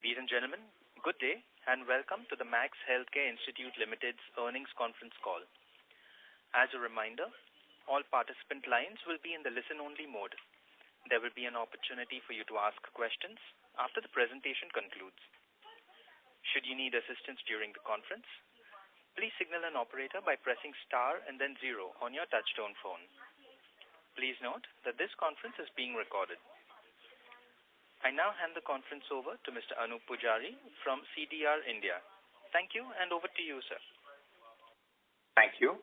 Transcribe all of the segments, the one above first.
Ladies and gentlemen, good day and welcome to the Max Healthcare Institute Limited's earnings conference call. As a reminder, all participant lines will be in the listen-only mode. There will be an opportunity for you to ask questions after the presentation concludes. Should you need assistance during the conference, please signal an operator by pressing star and then 0 on your touchtone phone. Please note that this conference is being recorded. I now hand the conference over to Mr. Anup Pujari from CDR India. Thank you, and over to you, sir. Thank you.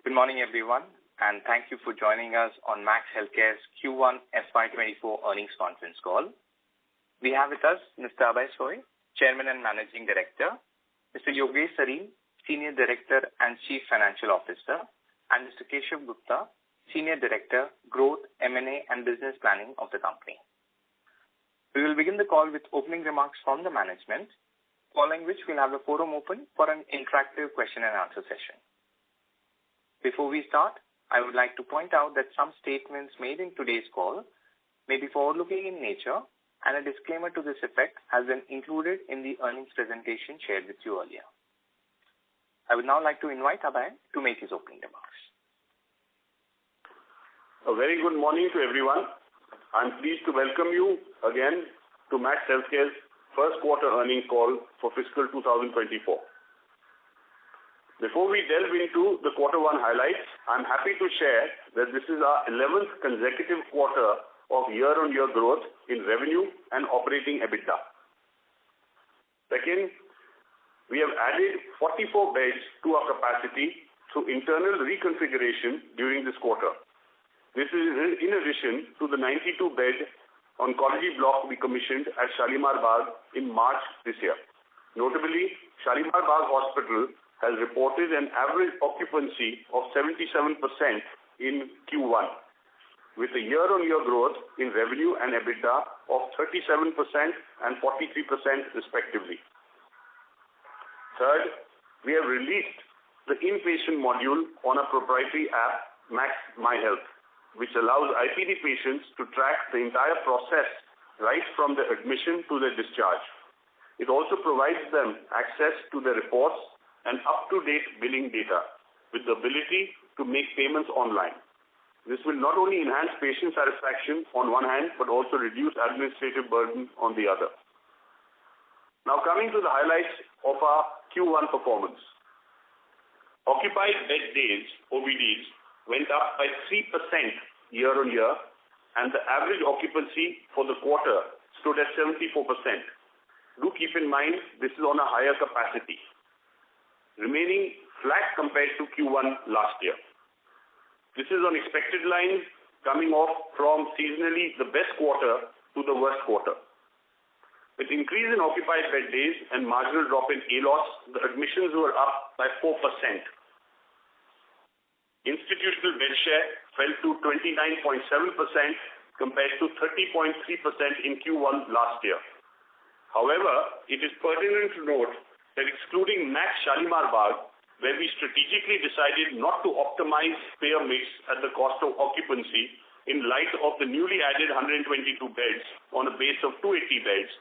Good morning, everyone, and thank you for joining us on Max Healthcare's Q1 FY2024 earnings conference call. We have with us Mr. Abhay Soi, Chairman and Managing Director, Mr. Yogesh Sareen, Senior Director and Chief Financial Officer, and Mr. Keshav Gupta, Senior Director, Growth, M&A and Business Planning of the company. We will begin the call with opening remarks from the management, following which we'll have the forum open for an interactive question and answer session. Before we start, I would like to point out that some statements made in today's call may be forward-looking in nature, and a disclaimer to this effect has been included in the earnings presentation shared with you earlier. I would now like to invite Abhay to make his opening remarks. A very good morning to everyone. I'm pleased to welcome you again to Max Healthcare's first quarter earnings call for fiscal 2024. Before we delve into the quarter one highlights, I'm happy to share that this is our 11th consecutive quarter of year-on-year growth in revenue and operating EBITDA. Second, we have added 44 beds to our capacity through internal reconfiguration during this quarter. This is in addition to the 92-bed oncology block we commissioned at Shalimar Bagh in March this year. Notably, Shalimar Bagh Hospital has reported an average occupancy of 77% in Q1, with a year-on-year growth in revenue and EBITDA of 37% and 43% respectively. Third, we have released the inpatient module on a proprietary app, Max My Health, which allows IPD patients to track the entire process right from their admission to their discharge. It also provides them access to their reports and up-to-date billing data with the ability to make payments online. This will not only enhance patient satisfaction on one hand, but also reduce administrative burden on the other. Now coming to the highlights of our Q1 performance. Occupied bed days, OBDs, went up by 3% year-on-year, and the average occupancy for the quarter stood at 74%. Do keep in mind, this is on a higher capacity, remaining flat compared to Q1 last year. This is on expected lines, coming off from seasonally the best quarter to the worst quarter. With increase in occupied bed days and marginal drop in ALOS, the admissions were up by 4%. Institutional bed share fell to 29.7% compared to 30.3% in Q1 last year. However, it is pertinent to note that excluding Max Shalimar Bagh, where we strategically decided not to optimize payer mix at the cost of occupancy in light of the newly added 122 beds on a base of 280 beds,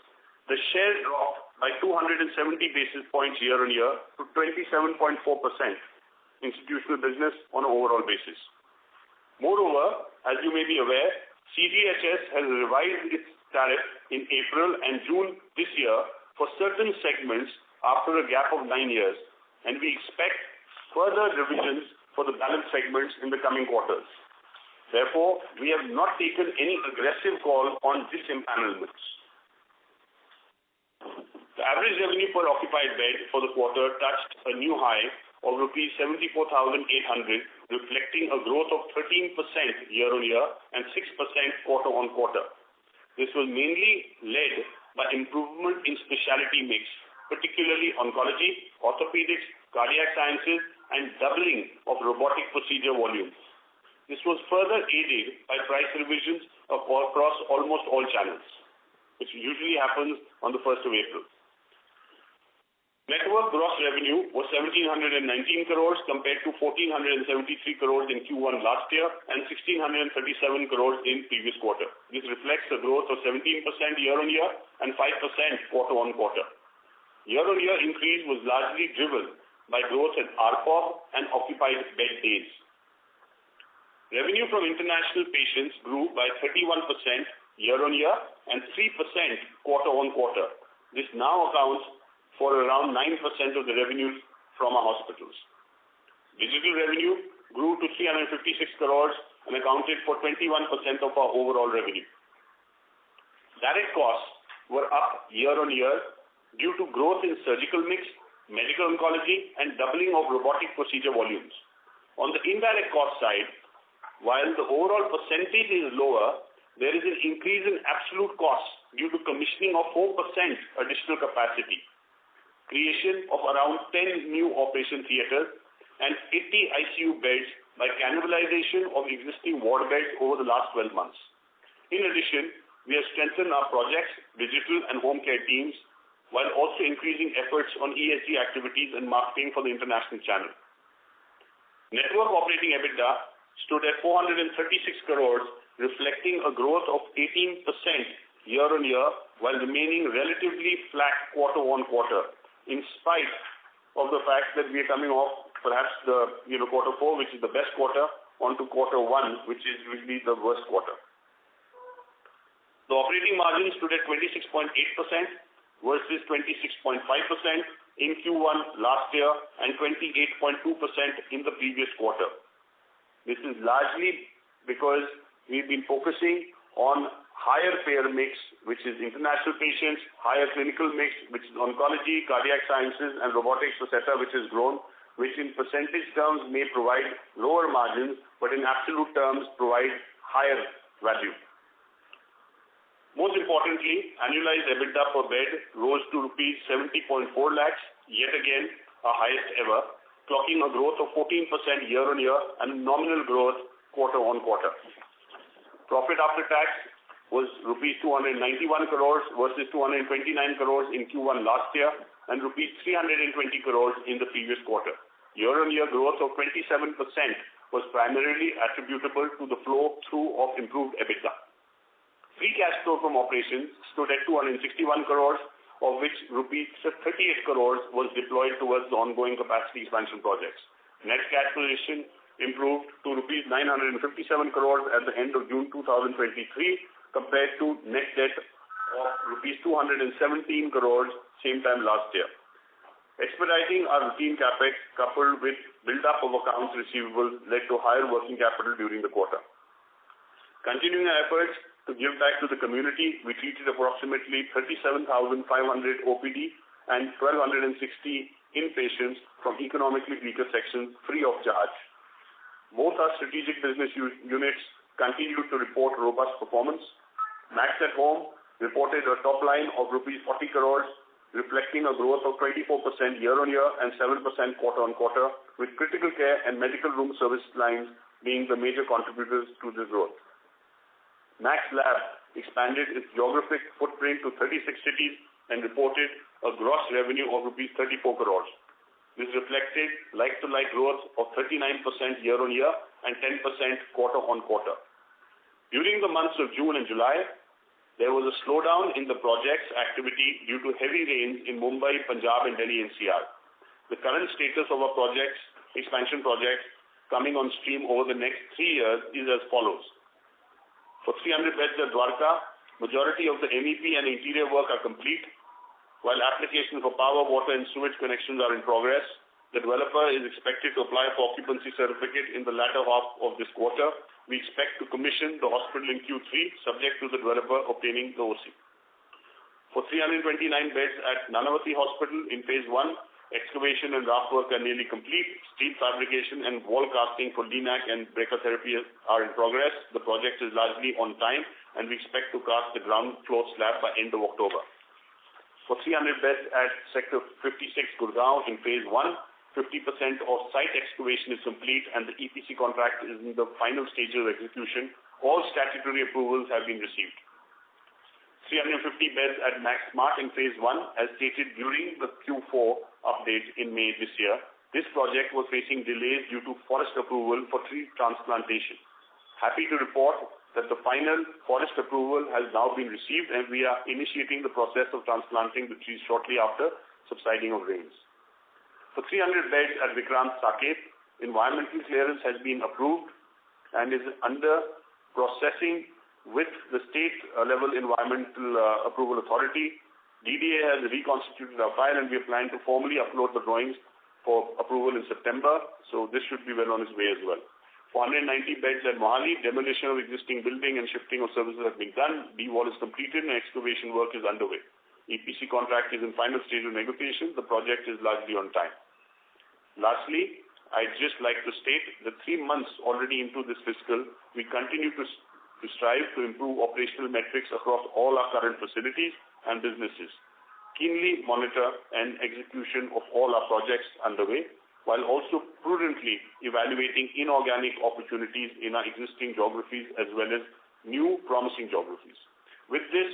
the share dropped by 270 basis points year-on-year to 27.4%. Institutional business on an overall basis. Moreover, as you may be aware, CGHS has revised its tariff in April and June this year for certain segments after a gap of 9 years, and we expect further revisions for the balance segments in the coming quarters. Therefore, we have not taken any aggressive call on disempanelments. The average revenue per occupied bed for the quarter touched a new high of rupees 74,800, reflecting a growth of 13% year-on-year and 6% quarter-on-quarter. This was mainly led by improvement in specialty mix, particularly oncology, orthopedics, cardiac sciences, and doubling of robotic procedure volumes. This was further aided by price revisions across almost all channels, which usually happens on the 1st of April. Network gross revenue was 1,719 crores compared to 1,473 crores in Q1 last year and 1,637 crores in previous quarter. This reflects a growth of 17% year-on-year and 5% quarter-on-quarter. Year-on-year increase was largely driven by growth in ARPOB and occupied bed days. Revenue from international patients grew by 31% year-on-year and 3% quarter-on-quarter. This now accounts for around 9% of the revenues from our hospitals. Digital revenue grew to 356 crores and accounted for 21% of our overall revenue. Direct costs were up year-on-year due to growth in surgical mix, medical oncology, and doubling of robotic procedure volumes. On the indirect cost side, while the overall percentage is lower, there is an increase in absolute costs due to commissioning of 4% additional capacity, creation of around 10 new operation theaters, and 80 ICU beds by cannibalization of existing ward beds over the last 12 months. In addition, we have strengthened our projects, digital and home care teams, while also increasing efforts on ESG activities and marketing for the international channel. Network operating EBITDA stood at 436 crores, reflecting a growth of 18% year-on-year while remaining relatively flat quarter-on-quarter, in spite of the fact that we are coming off perhaps the quarter 4, which is the best quarter, onto quarter 1, which is usually the worst quarter. The operating margin stood at 26.8% versus 26.5% in Q1 last year and 28.2% in the previous quarter. This is largely because we've been focusing on higher payer mix, which is international patients, higher clinical mix, which is oncology, cardiac sciences, and robotics, etc., which has grown, which in percentage terms may provide lower margins, but in absolute terms provide higher value. Most importantly, annualized EBITDA per bed rose to rupees 70.4 lakhs, yet again our highest ever, clocking a growth of 14% year-on-year and nominal growth quarter-on-quarter. Profit after tax was rupees 291 crores versus 229 crores in Q1 last year and rupees 320 crores in the previous quarter. Year-on-year growth of 27% was primarily attributable to the flow through of improved EBITDA. Free cash flow from operations stood at 261 crores, of which rupees 38 crores was deployed towards the ongoing capacity expansion projects. Net cash position improved to rupees 957 crores at the end of June 2023 compared to net debt of rupees 217 crores same time last year. Expediting our routine capex coupled with build-up of accounts receivable led to higher working capital during the quarter. Continuing our efforts to give back to the community, we treated approximately 37,500 OPD and 1,260 inpatients from economically weaker sections free of charge. Both our strategic business units continued to report robust performance. Max at Home reported a top line of rupees 40 crores, reflecting a growth of 24% year-on-year and 7% quarter-on-quarter, with critical care and medical room service lines being the major contributors to this growth. Max Lab expanded its geographic footprint to 36 cities and reported a gross revenue of rupees 34 crores. This reflected like-to-like growth of 39% year-on-year and 10% quarter-on-quarter. During the months of June and July, there was a slowdown in the project's activity due to heavy rains in Mumbai, Punjab, and Delhi NCR. The current status of our expansion projects coming on stream over the next 3 years is as follows. For 300 beds at Dwarka, majority of the MEP and interior work are complete. While applications for power, water, and sewage connections are in progress, the developer is expected to apply for occupancy certificate in the latter half of this quarter. We expect to commission the hospital in Q3, subject to the developer obtaining the OC. For 329 beds at Nanavati Hospital in phase 1, excavation and raft work are nearly complete. Steel fabrication and wall casting for DNAC and brachytherapy are in progress. The project is largely on time, and we expect to cast the ground floor slab by end of October. For 300 beds at Sector 56, Gurgaon in phase 1, 50% of site excavation is complete and the EPC contract is in the final stages of execution. All statutory approvals have been received. 350 beds at Max Smart in phase 1, as stated during the Q4 update in May this year. This project was facing delays due to forest approval for tree transplantation. Happy to report that the final forest approval has now been received, and we are initiating the process of transplanting the trees shortly after subsiding of rains. For 300 beds at Vikrant Saket, environmental clearance has been approved and is under processing with the state level environmental approval authority. DDA has reconstituted our file, and we are planning to formally upload the drawings for approval in September, so this should be well on its way as well. For 190 beds at Mohali, demolition of existing building and shifting of services have been done. D-wall is completed and excavation work is underway. EPC contract is in final stage of negotiation. The project is largely on time. Lastly, I'd just like to state that 3 months already into this fiscal, we continue to strive to improve operational metrics across all our current facilities and businesses, keenly monitor and execution of all our projects underway, while also prudently evaluating inorganic opportunities in our existing geographies as well as new promising geographies. With this,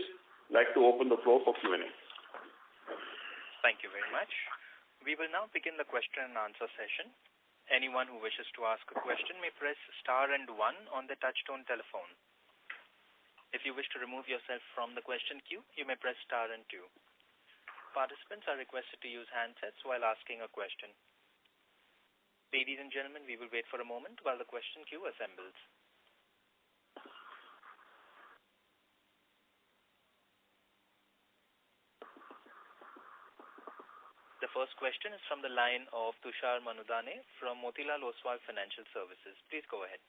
I'd like to open the floor for Q&A. Thank you very much. We will now begin the question and answer session. Anyone who wishes to ask a question may press star and 1 on the touchtone telephone. If you wish to remove yourself from the question queue, you may press star and 2. Participants are requested to use handsets while asking a question. Ladies and gentlemen, we will wait for a moment while the question queue assembles. The first question is from the line of Tushar Manudhane from Motilal Oswal Financial Services. Please go ahead.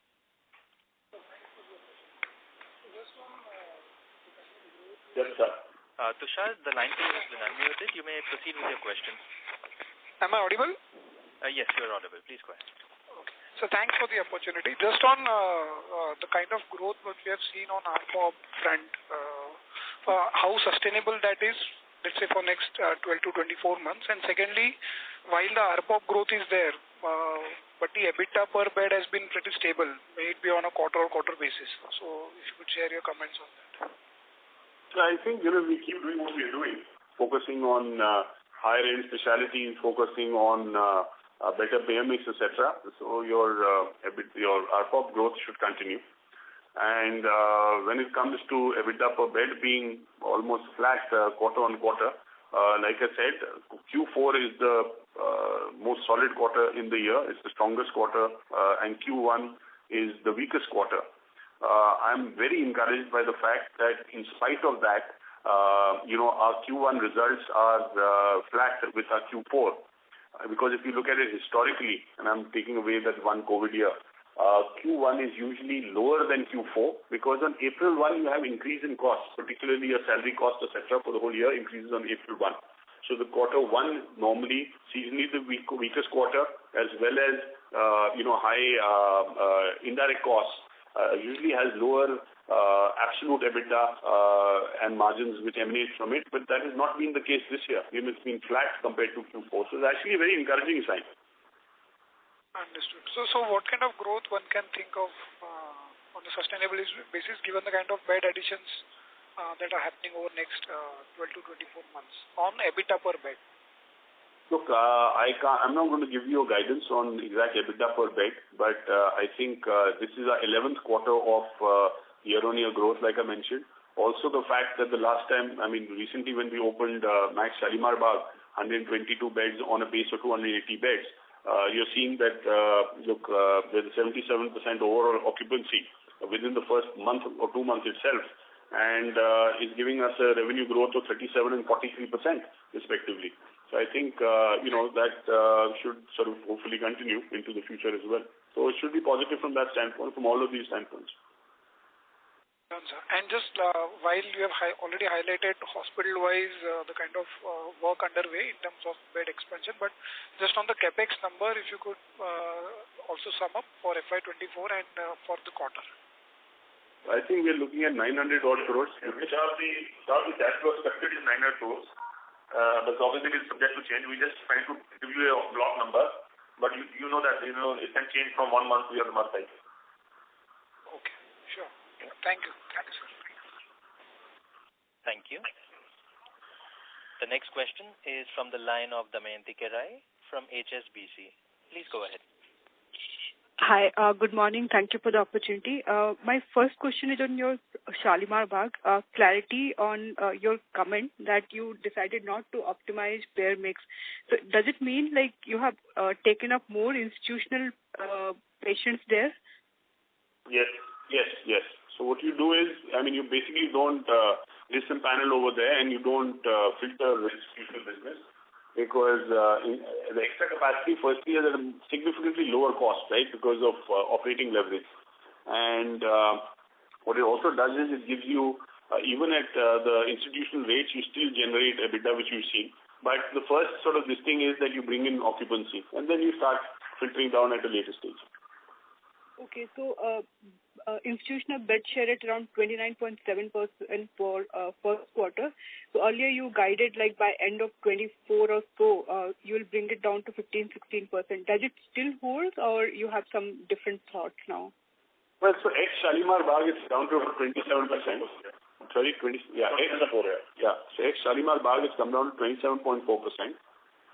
Yes, sir. Tushar, the line for you has been unmuted. You may proceed with your question. Am I audible? Yes, you're audible. Please go ahead. Okay. So thanks for the opportunity. Just on the kind of growth that we have seen on ARPOB front, how sustainable that is, let's say for next 12 to 24 months. And secondly, while the ARPOB growth is there, but the EBITDA per bed has been pretty stable, may it be on a quarter-on-quarter basis. So if you could share your comments on that. So I think, we keep doing what we are doing, focusing on higher-end specialties, focusing on better PMX, etc. So your ARPOB growth should continue. And when it comes to EBITDA per bed being almost flat quarter on quarter, like I said, Q4 is the most solid quarter in the year. It's the strongest quarter, and Q1 is the weakest quarter. I'm very encouraged by the fact that in spite of that, our Q1 results are flat with our Q4. Because if you look at it historically, and I'm taking away that one COVID year, Q1 is usually lower than Q4 because on April 1 you have increase in costs, particularly your salary costs, etc. for the whole year increases on April 1. So the quarter 1 normally seasonally the weakest quarter, as well as high indirect costs usually has lower absolute EBITDA and margins which emanate from it, but that has not been the case this year. It's been flat compared to Q4. So it's actually a very encouraging sign. Understood. So what kind of growth one can think of on a sustainable basis given the kind of bed additions that are happening over next 12 to 24 months on EBITDA per bed? Look, I'm not going to give you a guidance on exact EBITDA per bed, but I think this is our 11th quarter of year-on-year growth, like I mentioned. Also the fact that the last time, recently when we opened Max Shalimar Bagh, 122 beds on a base of 280 beds, you're seeing that, there's a 77% overall occupancy within the first month or 2 months itself, and is giving us a revenue growth of 37 and 43% respectively. So I think, that should sort of hopefully continue into the future as well. So it should be positive from that standpoint, from all of these standpoints. And just while you have already highlighted hospital-wise the kind of work underway in terms of bed expansion, but just on the capex number, if you could also sum up for FY24 and for the quarter. I think we're looking at 900 odd crores. Which are the cash flow expected is 900 crores. But obviously it's subject to change. We just trying to give you a block number, but you know that it can change from 1 month to the other month. Right? Okay, sure. Thank you. Thank you, sir. Thank you. The next question is from the line of Damayanti Kerai from HSBC. Please go ahead. Hi, good morning. Thank you for the opportunity. My first question is on your Shalimar Bagh. Clarity on your comment that you decided not to optimize payer mix. So does it mean like you have taken up more institutional patients there? Yes. So what you do is, you basically don't disempanel over there and you don't filter institutional business because the extra capacity firstly is at a significantly lower cost, right, because of operating leverage. And what it also does is it gives you, even at the institutional rates, you still generate EBITDA, which you've seen. But the first sort of this thing is that you bring in occupancy and then you start filtering down at a later stage. Okay, so institutional bed share at around 29.7% for first quarter. So earlier you guided like by end of 24 or so, you will bring it down to 15-16%. Does it still hold or you have some different thoughts now? Well, so ex-Shalimar Bagh is down to about 27%. Sorry, 20, yeah, so ex-Shalimar Bagh has come down to 27.4%.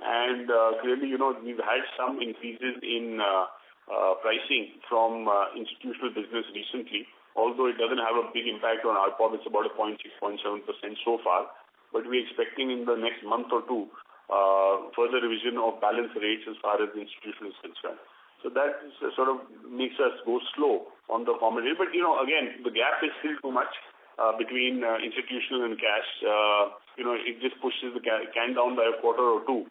And clearly, we've had some increases in pricing from institutional business recently, although it doesn't have a big impact on ARPOB. It's about a 0.6-0.7% so far. But we're expecting in the next month or two further revision of balance rates as far as the institutional is concerned. So that sort of makes us go slow on the commodity. But, again, the gap is still too much between institutional and cash. It just pushes the can down by a quarter or two.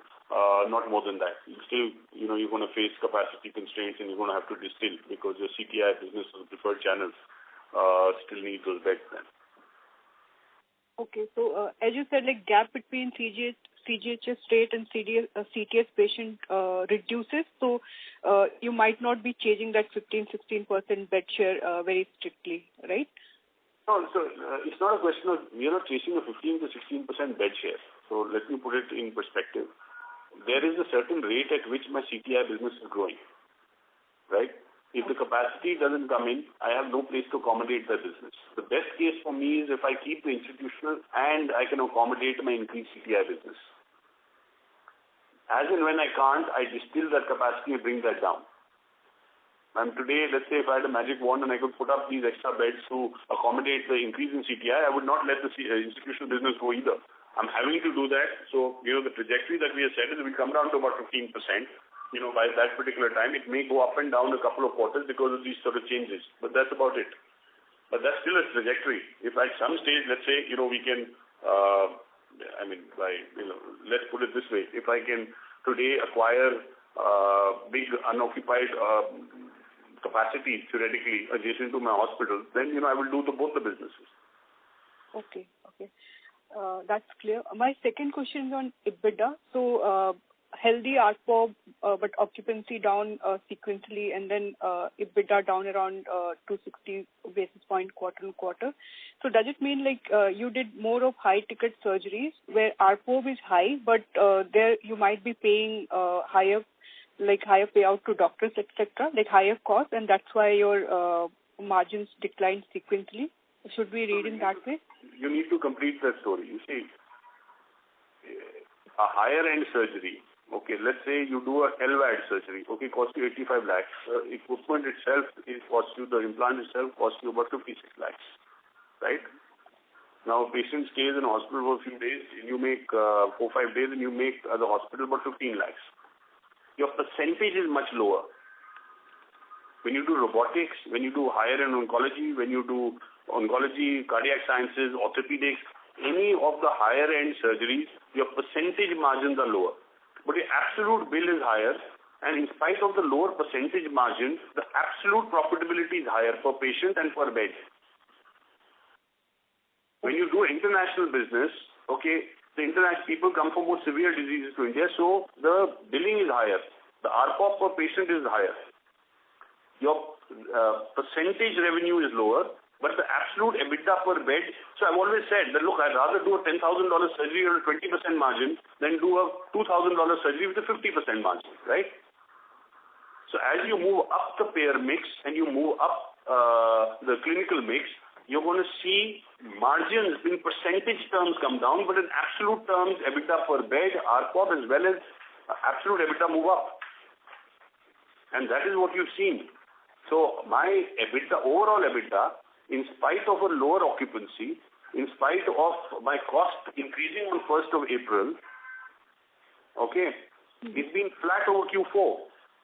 Not more than that. Still, you're going to face capacity constraints and you're going to have to distill because your CTI business or the preferred channels still need those beds then. Okay, so as you said, like gap between CGHS rate and CTS patient reduces, so you might not be changing that 15-16% bed share very strictly, right? No, so it's not a question of, we are not chasing a 15 to 16% bed share. So let me put it in perspective. There is a certain rate at which my CTI business is growing, right? If the capacity doesn't come in, I have no place to accommodate that business. The best case for me is if I keep the institutional and I can accommodate my increased CTI business. As and when I can't, I distill that capacity and bring that down. And today, let's say if I had a magic wand and I could put up these extra beds to accommodate the increase in CTI, I would not let the institutional business go either. I'm having to do that. So, the trajectory that we have said is we come down to about 15%. By that particular time, it may go up and down a couple of quarters because of these sort of changes. But that's about it. But that's still a trajectory. If at some stage, let's say, we can, let's put it this way. If I can today acquire big unoccupied capacity theoretically adjacent to my hospital, then, I will do both the businesses. Okay. That's clear. My second question is on EBITDA. So, healthy ARPOB, but occupancy down sequentially, and then EBITDA down around 260 basis point quarter on quarter. So, does it mean like you did more of high ticket surgeries where ARPOB is high, but there you might be paying higher payout to doctors, etc., like higher cost, and that's why your margins declined sequentially? Should we read in that way? You need to complete that story. You see, a higher end surgery, okay, let's say you do a LVAD surgery, okay, costs you 85 lakhs. Equipment itself, the implant itself costs you about 56 lakhs, right? Now, a patient stays in a hospital for a few days, you make 4-5 days and you make at the hospital about 15 lakhs. Your percentage is much lower. When you do robotics, when you do higher end oncology, when you do oncology, cardiac sciences, orthopedics, any of the higher end surgeries, your percentage margins are lower. But your absolute bill is higher, and in spite of the lower percentage margins, the absolute profitability is higher per patient and per bed. When you do international business, okay, the international people come from more severe diseases to India, so the billing is higher. The ARPOB per patient is higher. Your percentage revenue is lower, but the absolute EBITDA per bed. So I've always said that, look, I'd rather do a $10,000 surgery on a 20% margin than do a $2,000 surgery with a 50% margin, right? So as you move up the payer mix and you move up the clinical mix, you're going to see margins in percentage terms come down, but in absolute terms, EBITDA per bed, ARPOB, as well as absolute EBITDA move up. And that is what you've seen. So my EBITDA, overall EBITDA, in spite of a lower occupancy, in spite of my cost increasing on 1st of April, it's been flat over Q4.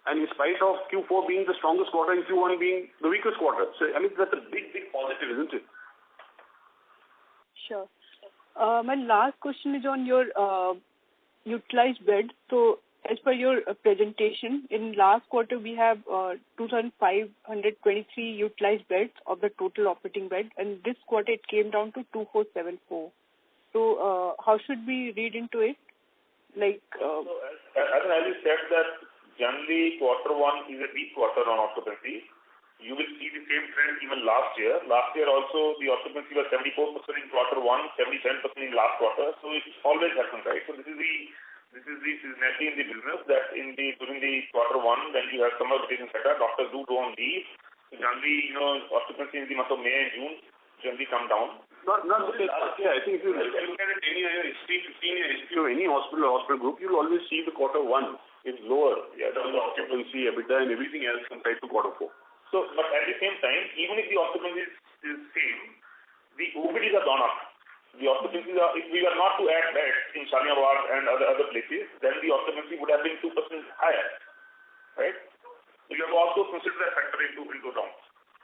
And in spite of Q4 being the strongest quarter and Q1 being the weakest quarter. So, I mean, that's a big, big positive, isn't it? Sure. My last question is on your utilized bed. So, as per your presentation, in last quarter we have 2,523 utilized beds of the total operating bed, and this quarter it came down to 2,474. So, how should we read into it? Like, as you said that generally quarter one is a weak quarter on occupancy. You will see the same trend even last year. Last year also the occupancy was 74% in quarter one, 77% in last quarter. So it always happens, right? So this is the seasonality in the business that during the quarter one when you have summer vacation etc., doctors do go on leave. So generally, occupancy in the month of May and June generally come down. Not only last year. I think if you look at a 10-year history, 15-year history of any hospital group, you'll always see the quarter one is lower in terms of occupancy, EBITDA, and everything else compared to quarter four. So, but at the same time, even if the occupancy is same, the OPDs have gone up. The occupancy, if we were not to add beds in Shalimar Bagh and other places, then the occupancy would have been 2% higher, right? So you have to also consider that factor into account.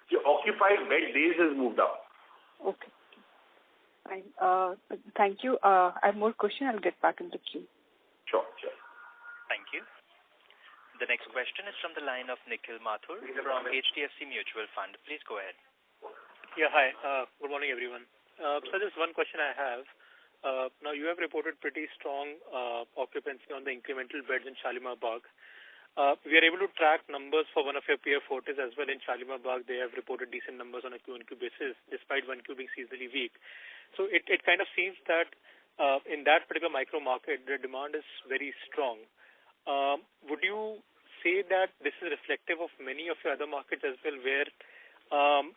Your occupied bed days has moved up. Okay. Fine. Thank you. I have more questions. I'll get back in the queue. Sure. Thank you. The next question is from the line of Nikhil Mathur from HDFC Mutual Fund. Please go ahead. Yeah, hi. Good morning, everyone. So just one question I have. Now you have reported pretty strong occupancy on the incremental beds in Shalimar Bagh. We are able to track numbers for one of your peer Fortis as well in Shalimar Bagh. They have reported decent numbers on a Q&Q basis, despite 1Q being seasonally weak. So it kind of seems that in that particular micro market, the demand is very strong. Would you say that this is reflective of many of your other markets as well, where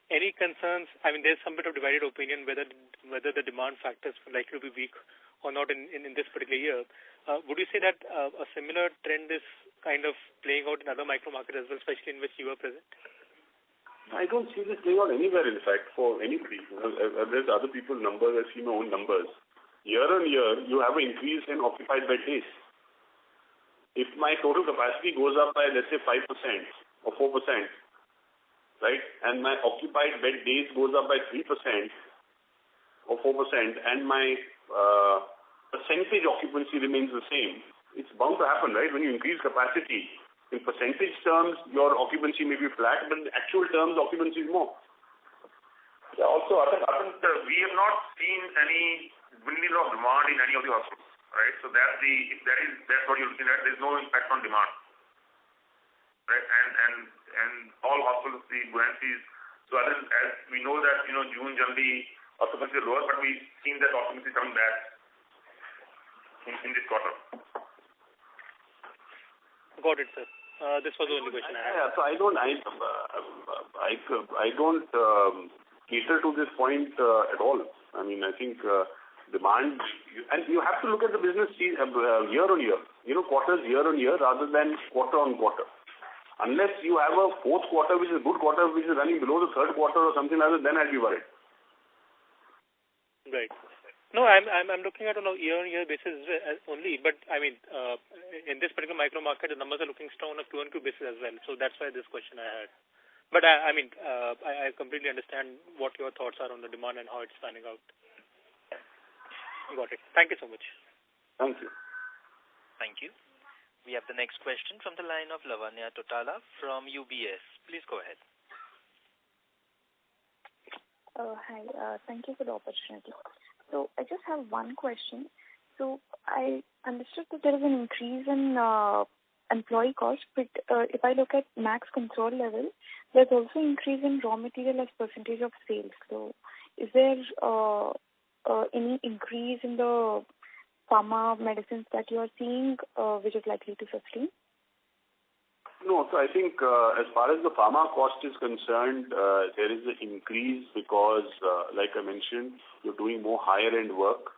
any concerns? I mean, there's some bit of divided opinion whether the demand factors are likely to be weak or not in this particular year. Would you say that a similar trend is kind of playing out in other micro markets as well, especially in which you are present? I don't see this playing out anywhere, in fact, for anybody. I've read other people's numbers, I've seen my own numbers. Year on year, you have an increase in occupied bed days. If my total capacity goes up by, let's say, 5% or 4%, right, and my occupied bed days goes up by 3% or 4%, and my percentage occupancy remains the same, it's bound to happen, right? When you increase capacity, in percentage terms, your occupancy may be flat, but in actual terms, occupancy is more. Yeah, also, I think we have not seen any dwindling of demand in any of the hospitals, right? So that's what you're looking at. There's no impact on demand, right? And all hospitals, the buoyancies. So as we know that June generally occupancy is lower, but we've seen that occupancy coming back in this quarter. Got it, sir. This was the only question I had. Yeah, so I don't cater to this point at all. I mean, I think demand, and you have to look at the business year on year, quarters year on year rather than quarter on quarter. Unless you have a fourth quarter which is a good quarter which is running below the third quarter or something like that, then I'd be worried. Right. No, I'm looking at on a year-on-year basis only, but I mean, in this particular micro market, the numbers are looking strong on a Q&Q basis as well. So that's why this question I had. But I completely understand what your thoughts are on the demand and how it's panning out. Got it. Thank you so much. Thank you. Thank you. We have the next question from the line of Lavanya Totala from UBS. Please go ahead. Hi. Thank you for the opportunity. So I just have one question. So I understood that there is an increase in employee cost, but if I look at Max Concall level, there's also increase in raw material as percentage of sales. So is there any increase in the pharma medicines that you are seeing which is likely to sustain? No, so I think as far as the pharma cost is concerned, there is an increase because, like I mentioned, you're doing more higher-end work.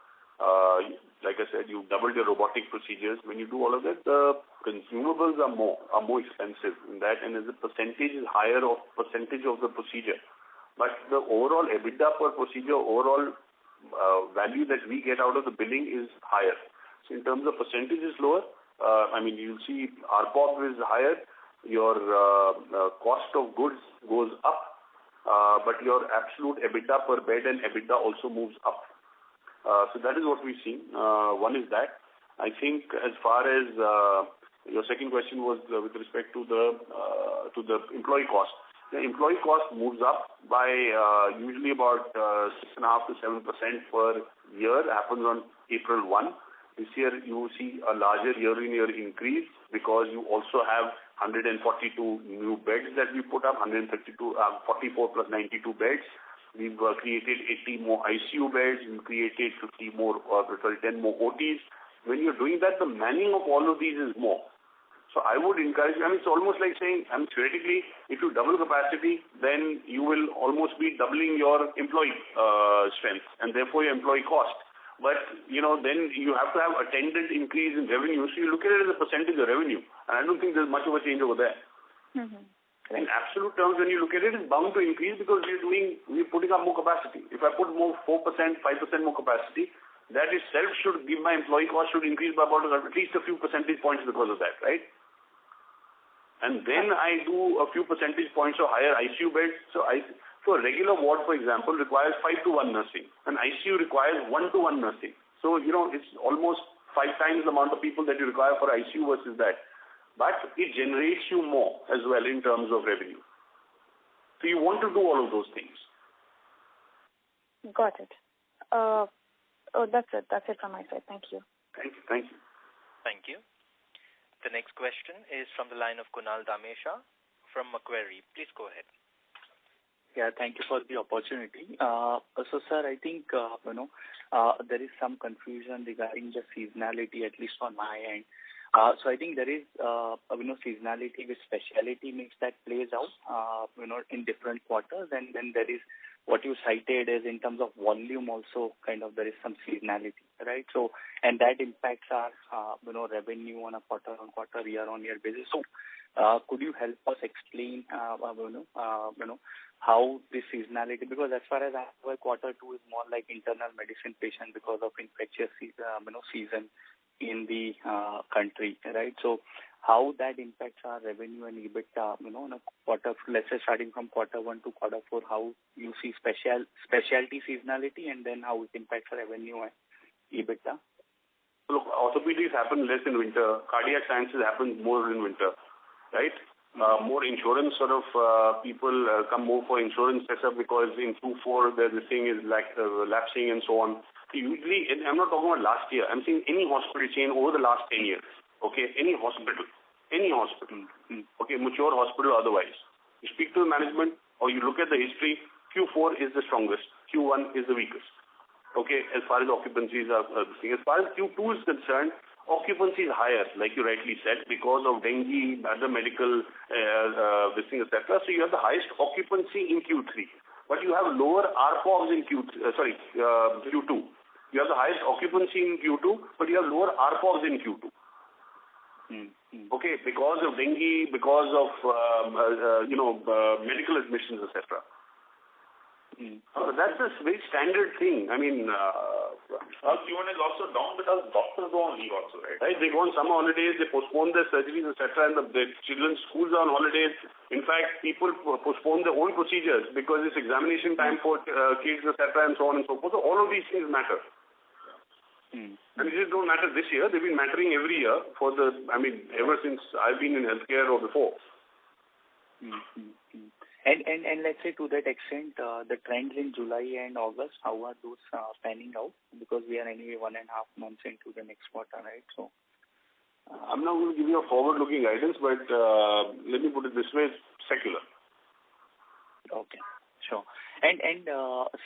Like I said, you've doubled your robotic procedures. When you do all of that, the consumables are more expensive in that, and as a percentage is higher of percentage of the procedure. But the overall EBITDA per procedure, overall value that we get out of the billing is higher. So in terms of percentage is lower. You'll see ARPOB is higher. Your cost of goods goes up, but your absolute EBITDA per bed and EBITDA also moves up. So that is what we've seen. One is that. I think as far as your second question was with respect to the employee cost. The employee cost moves up by usually about 6.5 to 7% per year. It happens on April 1. This year you will see a larger year-on-year increase because you also have 142 new beds that we put up, 44 plus 92 beds. We've created 80 more ICU beds. We've created 10 more OTs. When you're doing that, the manning of all of these is more. So I would encourage, it's almost like saying, theoretically, if you double capacity, then you will almost be doubling your employee strength and therefore your employee cost. But, then you have to have attendant increase in revenue. So you look at it as a percentage of revenue. And I don't think there's much of a change over there. Mm-hmm. In absolute terms, when you look at it, it's bound to increase because we're putting up more capacity. If I put more 4%, 5% more capacity, that itself should give my employee cost should increase by about at least a few percentage points because of that, right? And then I do a few percentage points of higher ICU beds. So a regular ward, for example, requires 5-to-1 nursing. An ICU requires 1-to-1 nursing. So, it's almost 5 times the amount of people that you require for ICU versus that. But it generates you more as well in terms of revenue. So you want to do all of those things. Got it. That's it. That's it from my side. Thank you. Thank you. Thank you. Thank you. The next question is from the line of Kunal Damesha from Macquarie. Please go ahead. Yeah, thank you for the opportunity. So, sir, I think, there is some confusion regarding the seasonality, at least on my end. So I think there is, seasonality with specialty mix that plays out, in different quarters. And then there is what you cited is in terms of volume also kind of there is some seasonality, right? So, and that impacts our, revenue on a quarter-on-quarter, year-on-year basis. So, could you help us explain, how this seasonality, because as far as our quarter 2 is more like internal medicine patient because of infectious season in the country, right? So how that impacts our revenue and EBITDA, on a quarter, let's say starting from quarter 1 to quarter 4, how you see specialty seasonality and then how it impacts our revenue and EBITDA? Look, orthopedics happen less in winter. Cardiac sciences happen more in winter, right? More insurance people come more for insurance setup because in Q4 the thing is like lapsing and so on. So usually, and I'm not talking about last year. I'm saying any hospital chain over the last 10 years. Okay, any hospital, okay, mature hospital otherwise. You speak to the management or you look at the history, Q4 is the strongest, Q1 is the weakest. Okay, as far as occupancies are as far as Q2 is concerned, occupancy is higher, like you rightly said, because of dengue, other medical etc. So you have the highest occupancy in Q3, but you have lower ARPOBs in Q2. You have the highest occupancy in Q2, but you have lower ARPOBs in Q2. Okay, because of dengue, because of medical admissions, etc. That's a very standard thing. Q1 is also down because doctors go on leave also, right? Right, they go on summer holidays, they postpone their surgeries, etc. And the children's schools are on holidays. In fact, people postpone their own procedures because it's examination time for kids, etc. and so on and so forth. So all of these things matter. And it just don't matter this year. They've been mattering every year ever since I've been in healthcare or before. And let's say to that extent, the trends in July and August, how are those panning out? Because we are anyway 1.5 months into the next quarter, right? So I'm not going to give you a forward-looking guidance, but let me put it this way: it's secular. Okay, sure. And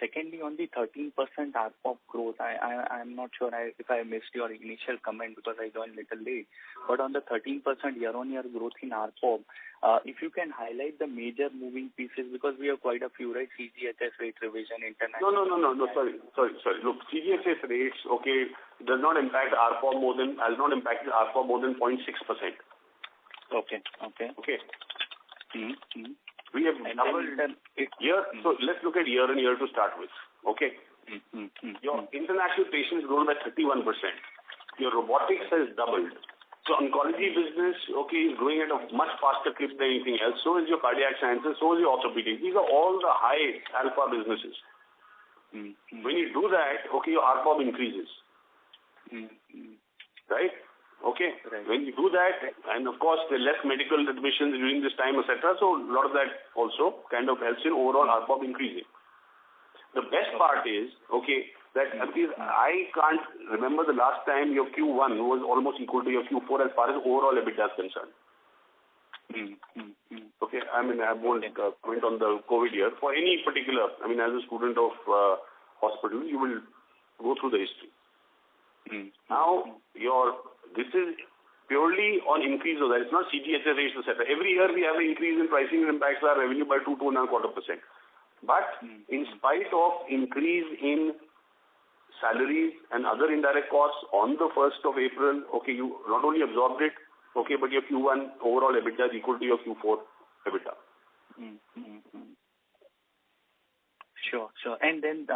secondly, on the 13% ARPOB growth, I'm not sure if I missed your initial comment because I joined a little late. But on the 13% year-on-year growth in ARPOB, if you can highlight the major moving pieces, because we have quite a few, right? CGHS rate revision, international. No. Sorry. Look, CGHS rates, okay, does not impact ARPOB more than 0.6%. Okay. Mm-hmm. We have doubled year. So let's look at year on year to start with. Okay. Mm-hmm. Your international patients grown by 31%. Your robotics has doubled. So oncology business, okay, is growing at a much faster clip than anything else. So is your cardiac sciences, so is your orthopedics. These are all the high alpha businesses. Mm-hmm. When you do that, okay, your ARPOB increases. Mm-hmm. Right? Okay. Right. When you do that, and of course, there are less medical admissions during this time, etc. So a lot of that also kind of helps in overall ARPOB increasing. The best part is, okay, that at least I can't remember the last time your Q1 was almost equal to your Q4 as far as overall EBITDA is concerned. Okay, I mean, I won't comment on the COVID year. For any particular, I mean, as a student of hospital, you will go through the history. Now, this is purely on increase of that. It's not CGHS rates, etc. Every year we have an increase in pricing that impacts our revenue by 2.25%. But in spite of increase in salaries and other indirect costs on the 1st of April, okay, you not only absorbed it, okay, but your Q1 overall EBITDA is equal to your Q4 EBITDA. Sure. And then,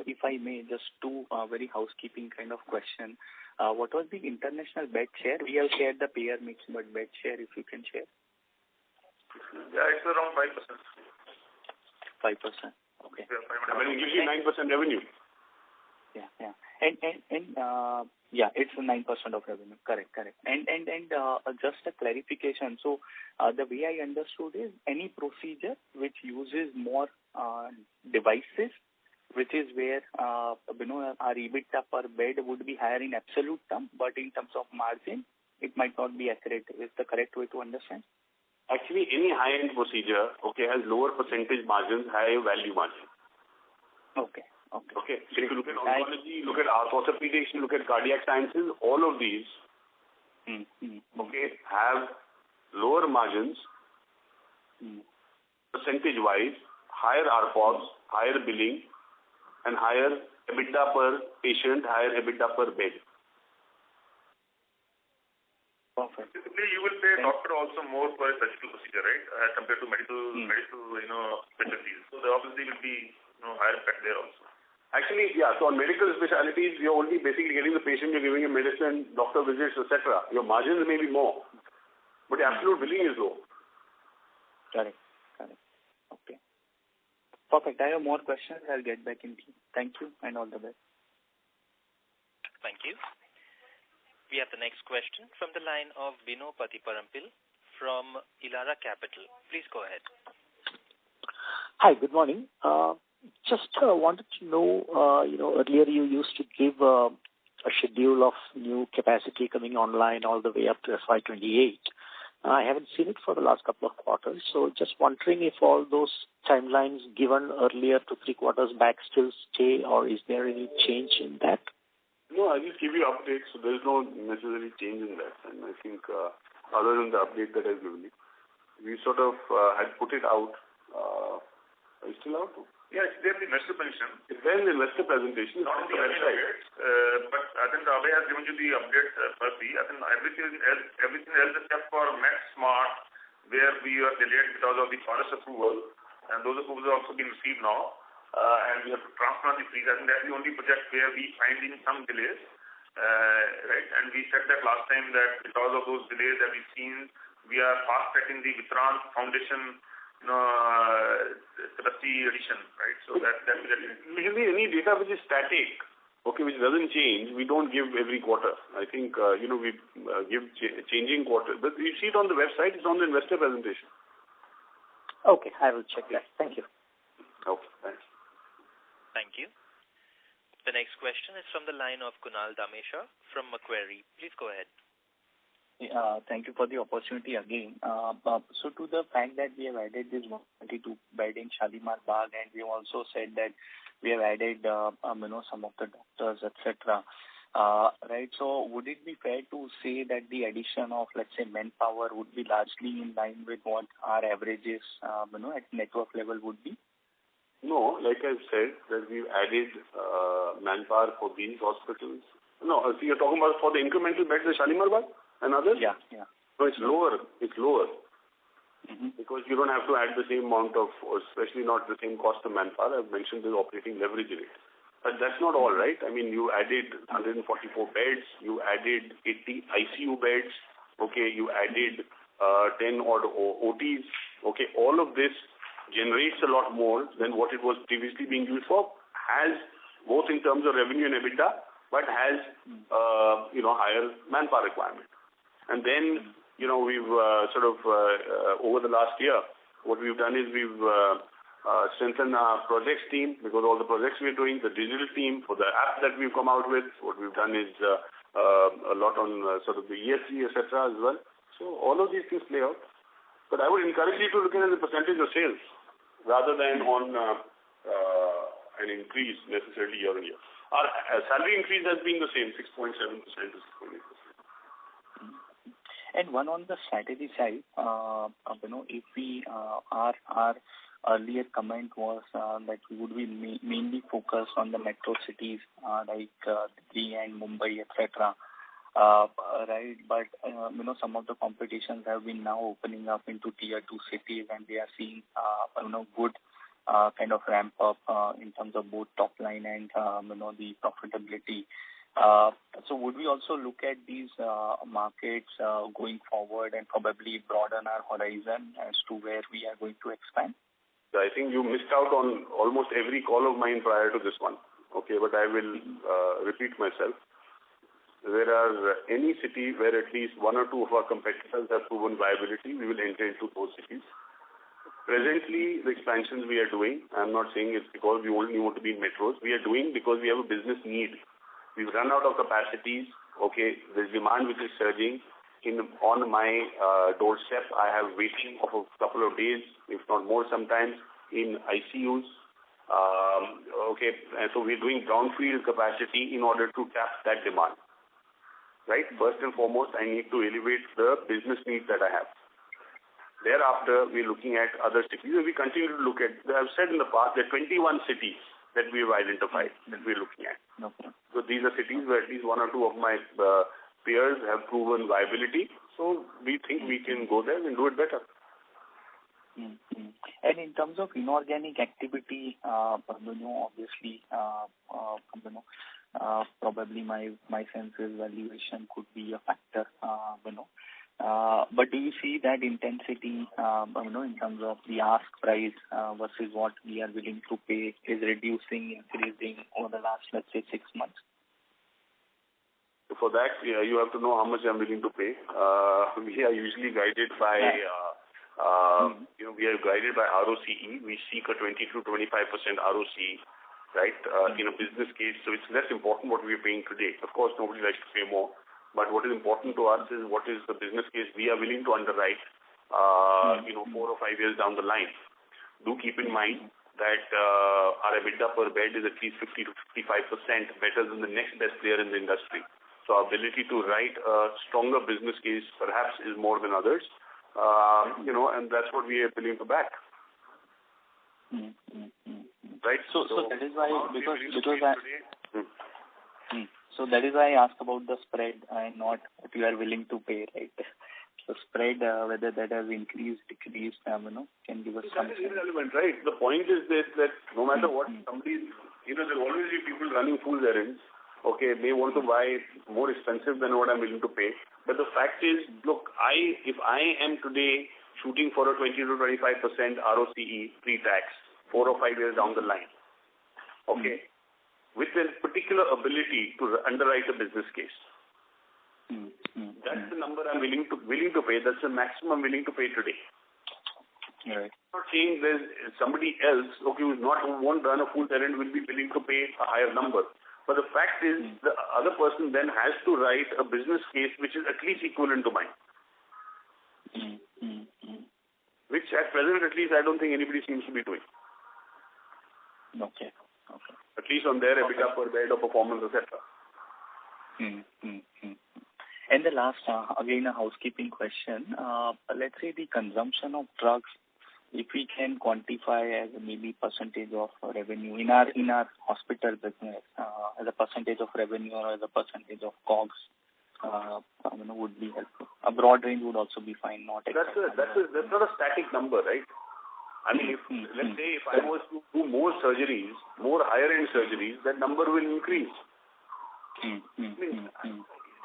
if I may, just two very housekeeping kind of question. What was the international bed share? We have shared the payer mix, but bed share, if you can share. Yeah, it's around 5%. 5%. Okay. Yeah, when it gives you 9% revenue. Yeah. And it's 9% of revenue. Correct. And just a clarification. So the way I understood is any procedure which uses more devices, which is where our EBITDA per bed would be higher in absolute term, but in terms of margin, it might not be accurate. Is the correct way to understand? Actually, any high-end procedure, okay, has lower percentage margins, higher value margin. Okay. So if you look at oncology, look at orthopedics, look at cardiac sciences, all of these, okay, have lower margins, percentage-wise, higher ARPOBs, higher billing, and higher EBITDA per patient, higher EBITDA per bed. Perfect. Typically, you will pay doctor also more for a surgical procedure, right, compared to medical, specialties. So there obviously will be higher impact there also. Actually, yeah. So on medical specialties, you're only basically getting the patient, you're giving him medicine, doctor visits, etc. Your margins may be more, but the absolute billing is low. Correct. Okay. Perfect. I have more questions. I'll get back in queue. Thank you and all the best. Thank you. We have the next question from the line of Bino Patiparampil from Elara Capital. Please go ahead. Hi, good morning. Just wanted to know, earlier you used to give a schedule of new capacity coming online all the way up to FY28. I haven't seen it for the last couple of quarters, so just wondering if all those timelines given earlier to 3 quarters back still stay, or is there any change in that? No, I just give you updates, so there's no necessary change in that. And I think other than the update that I've given you, we sort of had put it out. Are you still out? Yeah, it's there in the investor presentation. It's there in the investor presentation. Not in the website. But I think Abhay has given you the update firstly. I think everything else except for Max Smart, where we are delayed because of the forest approval, and those approvals have also been received now. And we have to transfer the fees. I think that's the only project where we find in some delays, right? And we said that last time that because of those delays that we've seen, we are fast-tracking the Vitran Foundation capacity addition, right? So that's usually any data which is static, okay, which doesn't change, we don't give every quarter. I think we give changing quarter, but you see it on the website. It's on the investor presentation. Okay, I will check that. Thank you. Okay, thanks. Thank you. The next question is from the line of Kunal Damesha from Macquarie. Please go ahead. Thank you for the opportunity again. So to the fact that we have added this 122 bed in Shalimar Bagh, and we also said that we have added, some of the doctors, etc. Right. So would it be fair to say that the addition of, let's say, manpower would be largely in line with what our averages, at network level would be? No, like I said, that we've added manpower for these hospitals. No, so you're talking about for the incremental beds in Shalimar Bagh and others? Yeah. No, it's lower. Because you don't have to add the same amount of, especially not the same cost of manpower. I've mentioned the operating leverage in it. But that's not all, right? I mean, you added 144 beds, you added 80 ICU beds, okay, you added 10 odd OTs, okay, all of this generates a lot more than what it was previously being used for, has both in terms of revenue and EBITDA, but has, higher manpower requirement. And then, we've over the last year, what we've done is we've strengthened our projects team, because all the projects we're doing, the digital team for the app that we've come out with, what we've done is a lot on the ESG, etc. as well. So all of these things play out. But I would encourage you to look at the percentage of sales rather than on an increase necessarily year on year. Our salary increase has been the same, 6.7% to 6.8%. And one on the strategy side, if we our earlier comment was that we would be mainly focused on the metro cities like Delhi and Mumbai, etc. Right, but some of the competitions have been now opening up into tier 2 cities, and we are seeing good kind of ramp up in terms of both top line and the profitability. So would we also look at these markets going forward and probably broaden our horizon as to where we are going to expand? I think you missed out on almost every call of mine prior to this one. Okay, but I will repeat myself. There are any city where at least one or two of our competitors have proven viability, we will enter into those cities. Presently, the expansions we are doing, I'm not saying it's because we only want to be in metros. We are doing because we have a business need. We've run out of capacities. Okay, there's demand which is surging. On my doorstep, I have waiting of a couple of days, if not more sometimes, in ICUs. And so we're doing brownfield capacity in order to tap that demand. Right? First and foremost, I need to elevate the business needs that I have. Thereafter, we're looking at other cities. We continue to look at, I've said in the past, there are 21 cities that we've identified that we're looking at. Okay. So these are cities where at least one or two of my peers have proven viability. So we think we can go there and do it better. Mm-hmm. And in terms of inorganic activity, obviously, probably my sense is valuation could be a factor, but do you see that intensity, in terms of the ask price versus what we are willing to pay is reducing, increasing over the last, let's say, 6 months? For that, you have to know how much I'm willing to pay. We are usually guided by, we are guided by ROCE. We seek a 20 to 25% ROCE, right, in a business case. So it's less important what we are paying today. Of course, nobody likes to pay more. But what is important to us is what is the business case we are willing to underwrite, 4 or 5 years down the line. Do keep in mind that our EBITDA per bed is at least 50 to 55% better than the next best player in the industry. So our ability to write a stronger business case perhaps is more than others, and that's what we are willing to back. Right? So that is why, So that is why I asked about the spread and not what you are willing to pay, right? So spread, whether that has increased, decreased, can give us some. That is irrelevant, right? The point is this, that no matter what somebody, there will always be people running fool's errands. Okay, they want to buy more expensive than what I'm willing to pay. But the fact is, look, if I am today shooting for a 20 to 25% ROCE pre-tax 4 or 5 years down the line, okay, with a particular ability to underwrite a business case. That's the number I'm willing to pay. That's the maximum I'm willing to pay today. Right. I'm not saying there's somebody else, who won't run a full errand will be willing to pay a higher number. But the fact is, the other person then has to write a business case which is at least equivalent to mine. Which at present, at least, I don't think anybody seems to be doing. Okay. At least on their EBITDA per bed or performance, etc. And the last, again, a housekeeping question. Let's say the consumption of drugs, if we can quantify as maybe percentage of revenue in our hospital business, as a percentage of revenue or as a percentage of COGS, would be helpful. A broad range would also be fine. That's not a static number, right? I mean, let's say if I was to do more surgeries, more higher-end surgeries, that number will increase.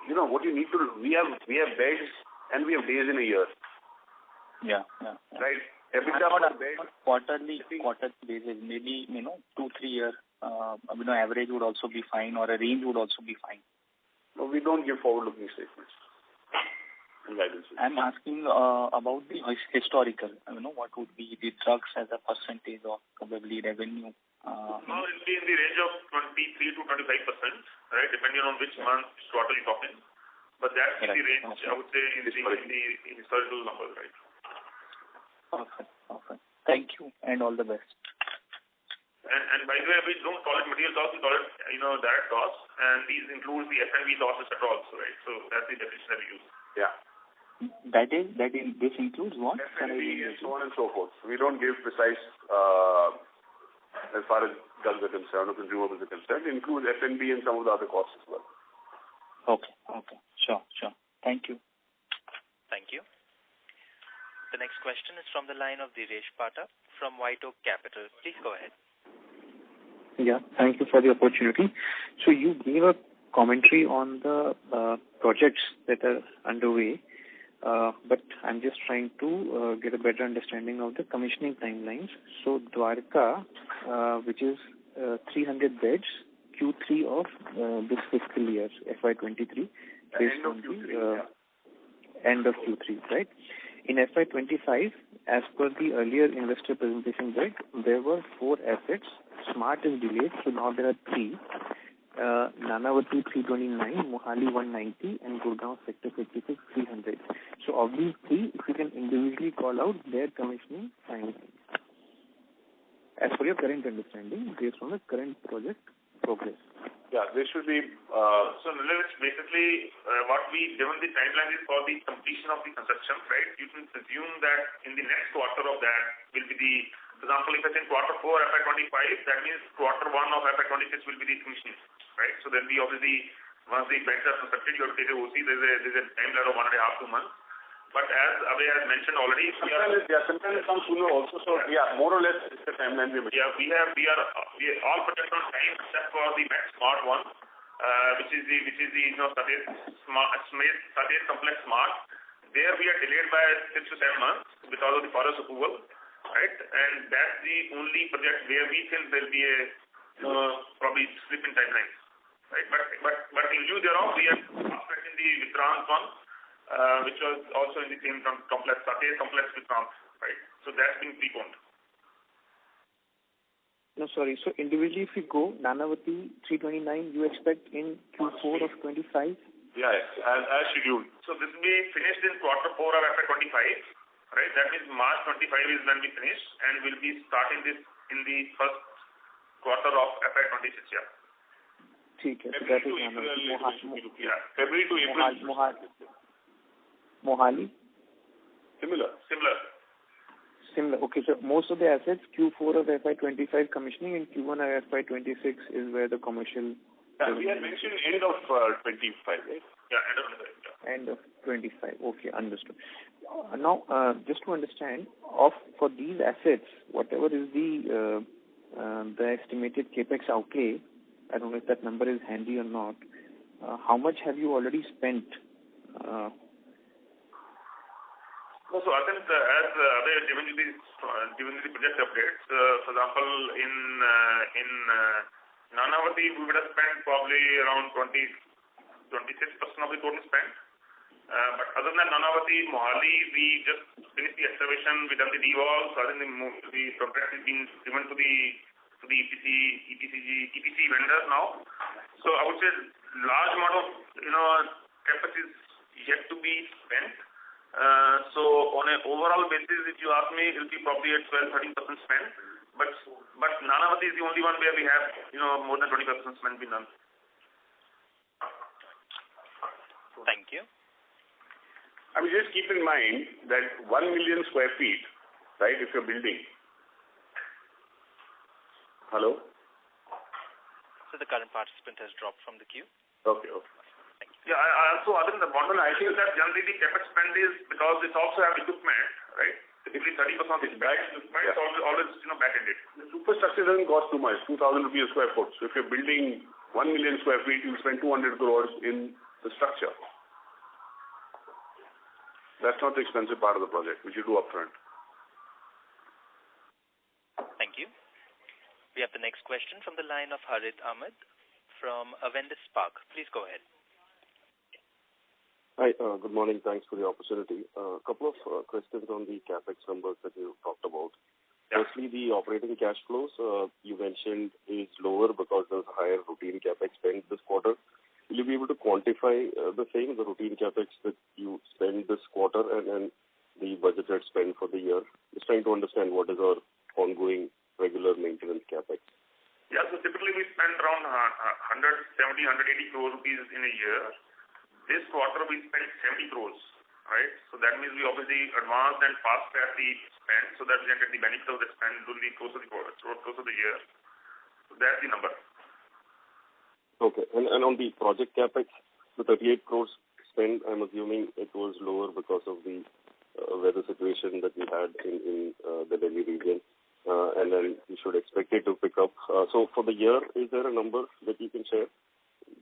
What you need to do, we have beds and we have days in a year. Yeah. Right? EBITDA per bed. Quarterly basis, maybe 2-3 years. Average would also be fine, or a range would also be fine. No, we don't give forward-looking statements. I'm asking about the historical. What would be the drugs as a percentage of probably revenue? Now it will be in the range of 23 to 25%, right? Depending on which month, which quarter you're talking. But that's the range, I would say, in the historical numbers, right? Perfect. Thank you, and all the best. And by the way, we don't call it material cost, we call it, direct cost, and these include the F&B costs, etc. also, right? So that's the definition that we use. Yeah. This includes what? F&B and so on and so forth. We don't give precise, as far as drugs are concerned or consumables are concerned. It includes F&B and some of the other costs as well. Okay. Sure. Thank you. Thank you. The next question is from the line of Dinesh Pathak from White Oak Capital. Please go ahead. Yeah, thank you for the opportunity. So you gave a commentary on the projects that are underway, but I'm just trying to get a better understanding of the commissioning timelines. So Dwarka, which is 300 beds, Q3 of this fiscal year, FY23, based on the end of Q3, right? In FY25, as per the earlier investor presentation deck, there were 4 assets. Smart is delayed, so now there are 3. Nanavati 329, Mohali 190, and Gurgaon Sector 56 300. So of these 3, if you can individually call out their commissioning timeline, as per your current understanding, based on the current project progress. Yeah, there should be. So basically, what we given the timeline is for the completion of the construction, right? You can assume that in the next quarter of that will be the, for example, if it's in quarter 4 FY25, that means quarter 1 of FY26 will be the commissioning, right? So there'll be obviously, once the beds are constructed, you have to take a OC, there's a time lag of 1.5 2 months. But as Abhay has mentioned already, sometimes it comes sooner also. So more or less it's the timeline we are. Yeah, we are all projects on time except for the next smart one, which is the Satet Complex Smart. There we are delayed by 6 to 7 months because of the forest approval, right? And that's the only project where we think there'll be a probably slip in timelines, right? But in lieu thereof, we are expecting the Vikrant one. Which was also in the same complex, Satet Complex Vikrant, right? So that's been preponed. No, sorry. So individually, if we go, Nanavati 329, you expect in Q4 of 25? Yeah, as scheduled. So this will be finished in quarter 4 of FY25, right? That means March 25 is when we finish, and we'll be starting this in the first quarter of FY26, yeah. Okay, so that is February to April. Mohali? Similar. Okay, so most of the assets, Q4 of FY25 commissioning and Q1 of FY26 is where the commercial... Yeah, we had mentioned end of 25, right? Yeah, end of 25. End of 25. Okay, understood. Now, just to understand, for these assets, whatever is the estimated capex outlay, I don't know if that number is handy or not, how much have you already spent? So I think as Abhay has given you the project updates, for example, in Nanavati, we would have spent probably around 26% of the total spend. But other than Nanavati, Mohali, we just finished the excavation, we done the D-wall, so I think the contract is being given to the to the EPC vendors now. So I would say large amount of CapEx is yet to be spent. So on an overall basis, if you ask me, it will be probably at 12-13% spent. But Nanavati is the only one where we have more than 25% spent been done. Thank you. I mean, just keep in mind that 1 million square feet, right, if you're building. Hello? So the current participant has dropped from the queue. Okay. Thank you. Yeah, I also other than the bottom, I think that generally the CapEx spend is because it also have equipment, right? Typically 30% of the equipment is always back-ended. The superstructure doesn't cost too much, 2,000 rupees a square foot. So if you're building 1 million square feet, you spend 200 crores in the structure. That's not the expensive part of the project, which you do upfront. Thank you. We have the next question from the line of Harith Ahmed from Avendus Spark. Please go ahead. Hi, good morning. Thanks for the opportunity. A couple of questions on the capex numbers that you talked about. Yeah. Firstly, the operating cash flows you mentioned is lower because there's a higher routine capex spend this quarter. Will you be able to quantify the same, the routine capex that you spend this quarter and the budgeted spend for the year? Just trying to understand what is our ongoing regular maintenance capex. Yeah, so typically we spend around 170-180 crores rupees in a year. This quarter we spent 70 crores, right? So that means we obviously advanced and fast-tracked the spend so that we can get the benefit of the spend during the course of the year. So that's the number. Okay, and on the project capex, the 38 crores spend, I'm assuming it was lower because of the weather situation that we had in the Delhi region. And then we should expect it to pick up. So for the year, is there a number that you can share?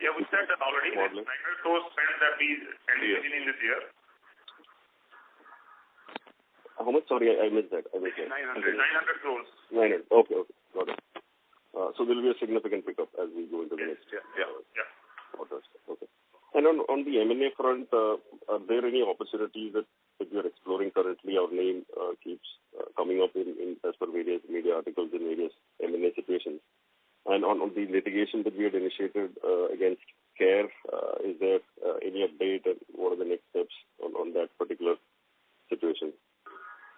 Yeah, we said that already. 900 crores spent that we ended in this year. How much? Sorry, I missed that. 900 crores. 900. Okay, got it. So there will be a significant pickup as we go into the next quarters. Okay. And on the M&A front, are there any opportunities that you are exploring currently? Our name keeps coming up in as per various media articles in various M&A situations. And on the litigation that we had initiated against CARE, is there any update and what are the next steps on that particular situation?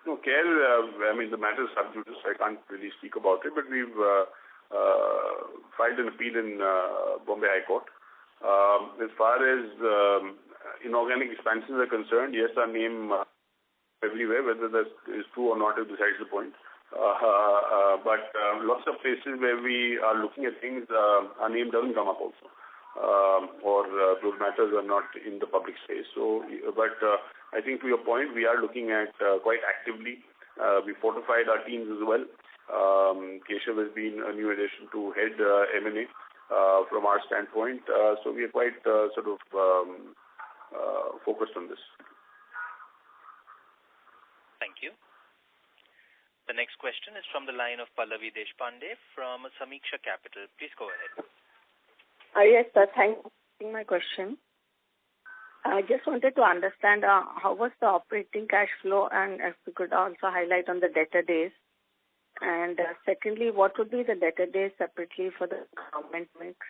No, CARE, I mean, the matter is sub judice, so I can't really speak about it, but we've filed an appeal in Bombay High Court. As far as inorganic expansions are concerned, yes, our name everywhere, whether that is true or not is besides the point. But lots of places where we are looking at things, our name doesn't come up also. Or those matters are not in the public space. So, but I think to your point, we are looking at quite actively. We fortified our teams as well. Keshav has been a new addition to head M&A from our standpoint. So we are quite focused on this. Thank you. The next question is from the line of Pallavi Deshpande from Samiksha Capital. Please go ahead. Yes, sir. Thank you for taking my question. I just wanted to understand how was the operating cash flow, and if you could also highlight on the debtor days. And secondly, what would be the debtor days separately for the government mix?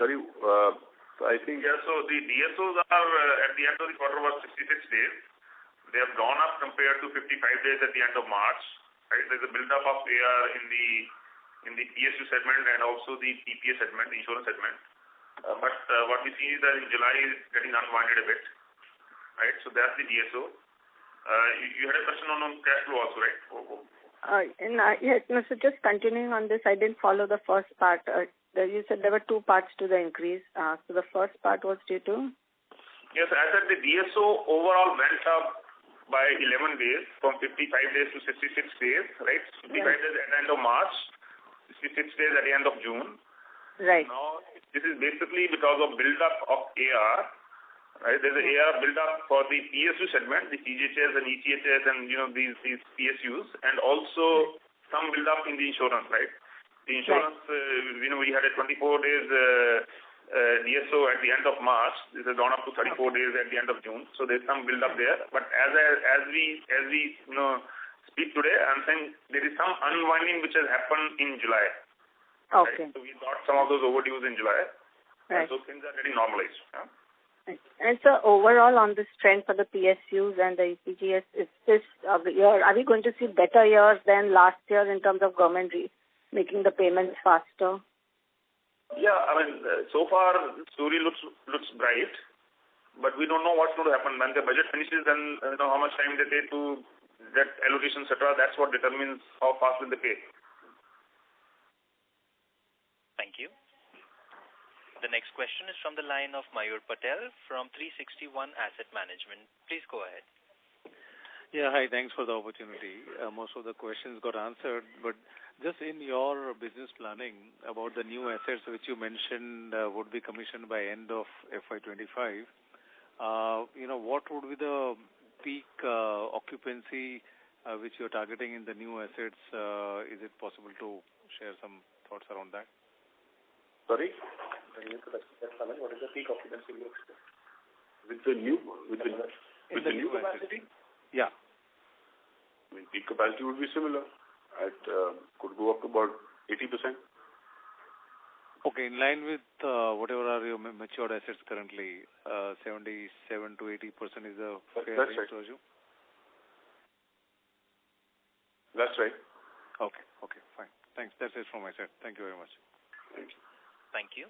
Sorry, I think... Yeah, so the DSOs are at the end of the quarter was 66 days. They have gone up compared to 55 days at the end of March. Right? There's a build-up of AR in the PSU segment and also the TPA segment, the insurance segment. But what we see is that in July is getting unwinded a bit. Right? So that's the DSO. You had a question on cash flow also, right? Yes, no, so just continuing on this, I didn't follow the first part. You said there were two parts to the increase. So the first part was due to? Yes, I said the DSO overall went up by 11 days, from 55 days to 66 days, right? 55 days at the end of March, 66 days at the end of June. Right. Now, this is basically because of build-up of AR, right? There's an AR build-up for the PSU segment, the CGHS and ECHS and, these PSUs, and also some build-up in the insurance, right? The insurance, we had a 24 days DSO at the end of March. This has gone up to 34 days at the end of June. So there's some build-up there. But as we speak today, I'm saying there is some unwinding which has happened in July. Okay. Right? So we got some of those overdues in July. Right. And so things are getting normalized. Right. And so overall on this trend for the PSUs and the EPGS, is this year, are we going to see better years than last year in terms of government making the payments faster? Yeah, I mean, so far story looks bright, but we don't know what's going to happen when the budget finishes. Then how much time they take to get allocation, etc. That's what determines how fast will they pay. Thank you. The next question is from the line of Mayur Patel from 361 Asset Management. Please go ahead. Yeah, hi. Thanks for the opportunity. Most of the questions got answered, but just in your business planning about the new assets which you mentioned would be commissioned by end of FY25, what would be the peak occupancy which you're targeting in the new assets? Is it possible to share some thoughts around that? Sorry? What is the peak occupancy you expect? With the new capacity? Yeah. I mean, peak capacity would be similar. It could go up to about 80%. Okay, in line with whatever are your matured assets currently, 77 to 80% is a fair range to assume? That's right. Okay, fine. Thanks. That's it from my side. Thank you very much. Thank you. Thank you.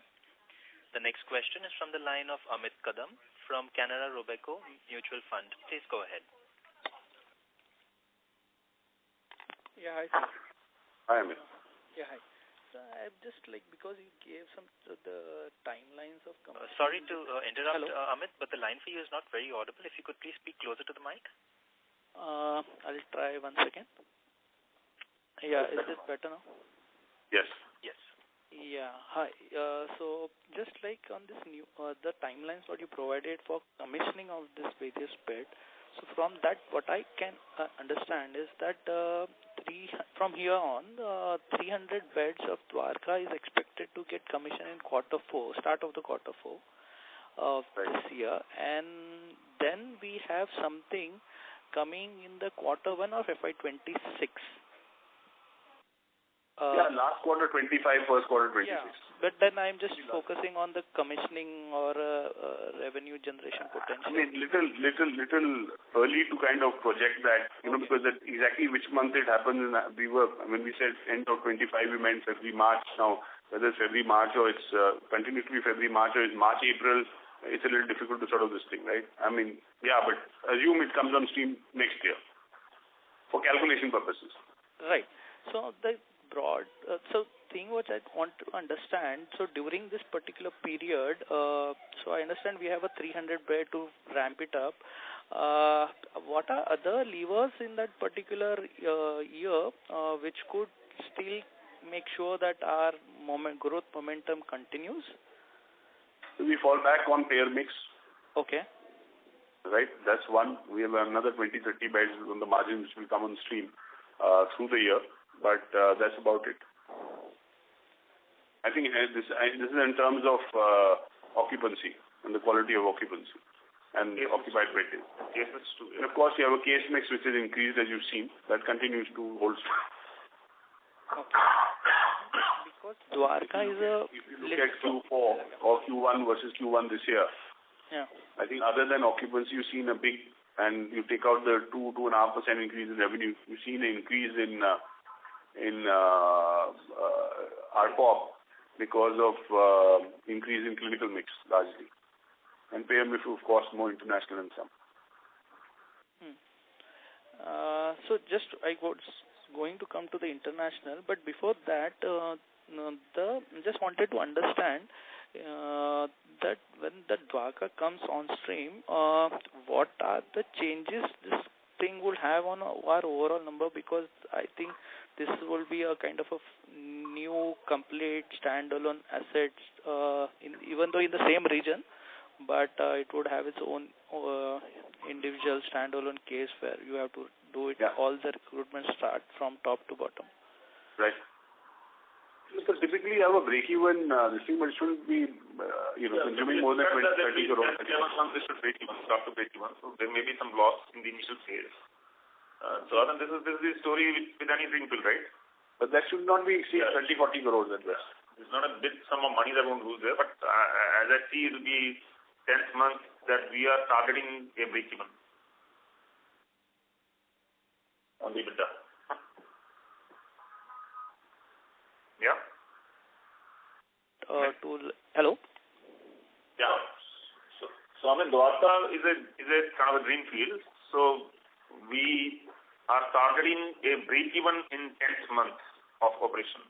The next question is from the line of Amit Kadam from Canara Robeco Mutual Fund. Please go ahead. Yeah, hi, sir. Hi, Amit. Yeah, hi. So I just because you gave some the timelines of... sorry to interrupt, Amit, but the line for you is not very audible. If you could please speak closer to the mic. I'll try 1 second. Yeah, is this better now? Yes. Yeah, hi. So just on this new, the timelines what you provided for commissioning of this various bed. So from that, what I can understand is that from here on, 300 beds of Dwarka is expected to get commissioned in Q4, start of the Q4 of this year, and then we have something coming in the Q1 of FY26. Last quarter 25, first quarter 26. Yeah, but then I'm just focusing on the commissioning or revenue generation potential. I mean, little early to kind of project that, because that exactly which month it happens. When we said end of 25, we meant February, March. Now, whether it's February, March or it's continues to be February, March or it's March, April, it's a little difficult to sort of this thing, right? I mean, but assume it comes on stream next year for calculation purposes. Right. So the broad thing which I want to understand, so during this particular period, so I understand we have a 300 bed to ramp it up. What are other levers in that particular year which could still make sure that our growth momentum continues? We fall back on payer mix. Okay. Right, that's one. We have another 20-30 beds on the margin which will come on stream through the year. But that's about it. I think this is in terms of occupancy and the quality of occupancy and occupied bed days. Case mix too. And of course, you have a case mix which is increased as you've seen. That continues to hold strong. Okay. Because Dwarka is a... If you look at Q4 or Q1 versus Q1 this year, I think other than occupancy, you've seen a big, and you take out the 2.5% increase in revenue, you've seen an increase in ARPOB because of increase in clinical mix largely. And payer mix, of course, more international and some. So just I was going to come to the international, but before that, just wanted to understand that when the Dwarka comes on stream, what are the changes this thing will have on our overall number? Because I think this will be a kind of a new, complete standalone assets, even though in the same region, but it would have its own individual standalone case where you have to do it, all the recruitment start from top to bottom. Right. So typically, you have a break-even, this thing, but it shouldn't be, consuming more than 20-30 crores. This should break even, start to break even. So there may be some loss in the initial phase. So I think this is the story with any greenfield, right? But that should not be exceed 30-40 crores at best. It's not a big sum of money that won't lose there, but as I see, it will be 10th month that we are targeting a break-even on the EBITDA. Yeah. Hello. Yeah. So I mean, Dwarka is a kind of a greenfield. So we are targeting a break-even in 10th month of operation.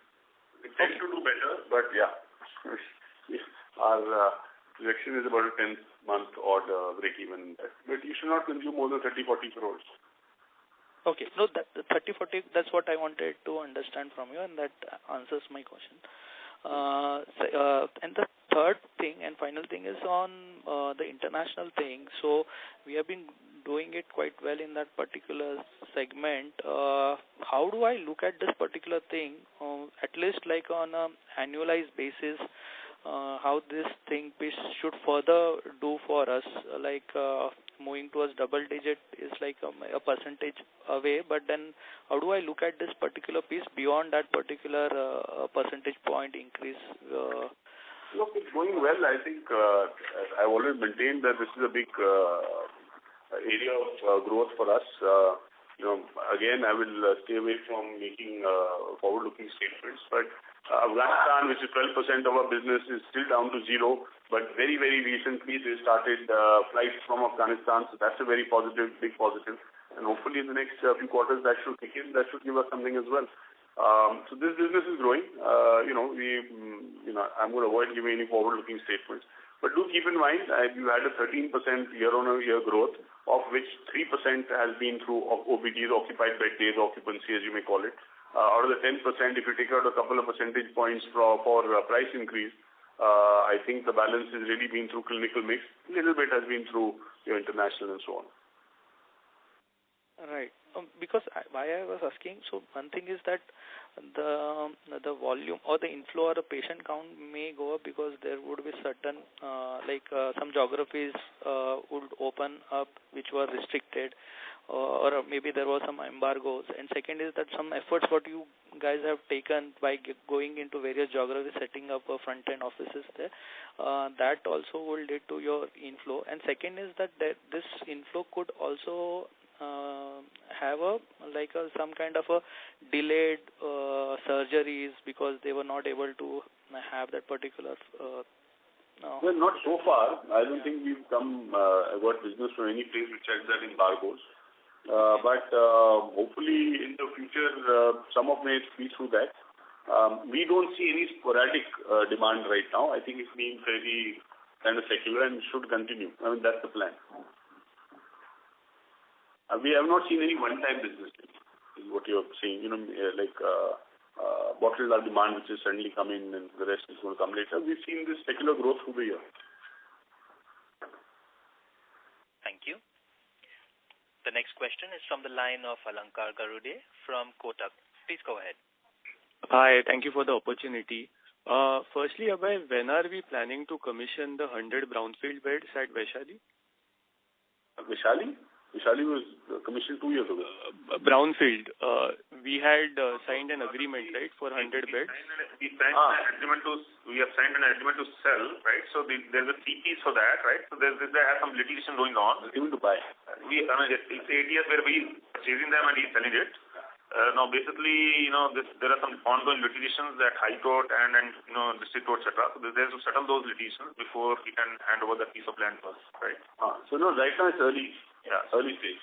We tend to do better, but yeah, our projection is about a 10th month or break-even. But you should not consume more than 30-40 crores. Okay. No, that 30-40, that's what I wanted to understand from you, and that answers my question. And the third thing and final thing is on the international thing. So we have been doing it quite well in that particular segment. How do I look at this particular thing, at least like on an annualized basis, how this thing should further do for us, like moving towards double digit is like a percentage away, but then how do I look at this particular piece beyond that particular percentage point increase? Look, it's going well. I think I've always maintained that this is a big area of growth for us. Again, I will stay away from making forward-looking statements, but Afghanistan, which is 12% of our business, is still down to zero, but very, very recently they started flights from Afghanistan, so that's a very positive, big positive, and hopefully in the next few quarters that should kick in, that should give us something as well. So this business is growing. I'm going to avoid giving any forward-looking statements. But do keep in mind, you had a 13% year-on-year growth, of which 3% has been through OBDs, occupied bed days occupancy, as you may call it. Out of the 10%, if you take out a couple of percentage points for price increase, I think the balance has really been through clinical mix. A little bit has been through your international and so on. Right. Because why I was asking, so one thing is that the volume or the inflow or the patient count may go up because there would be certain some geographies would open up which were restricted, or maybe there were some embargoes. And second is that some efforts what you guys have taken by going into various geographies, setting up front-end offices there, that also will lead to your inflow. And second is that this inflow could also have some kind of a delayed surgeries because they were not able to have that particular. Well, not so far. I don't think we've got business from any place which has that embargoes. But hopefully in the future, some of may be through that. We don't see any sporadic demand right now. I think it's being fairly kind of secular and should continue. I mean, that's the plan. We have not seen any one-time business, is what you're saying. Bottled up demand which is suddenly come in and the rest is going to come later. We've seen this secular growth through the year. Thank you. The next question is from the line of Alankar Garude from Kotak. Please go ahead. Hi, thank you for the opportunity. Firstly, Abhay, when are we planning to commission the 100 brownfield beds at Vaishali? Vaishali? Vaishali was commissioned 2 years ago. Brownfield. We had signed an agreement, right, for 100 beds? We have signed an agreement to sell, right? So there's a CPs for that, right? So there has some litigation going on. Even to buy. It's 8 years where we chasing them and he's selling it. Now basically, there are some ongoing litigations at High Court and District Court, etc. So there's to settle those litigations before we can hand over that piece of land first, right? So no, right now it's early. Yeah, early stage.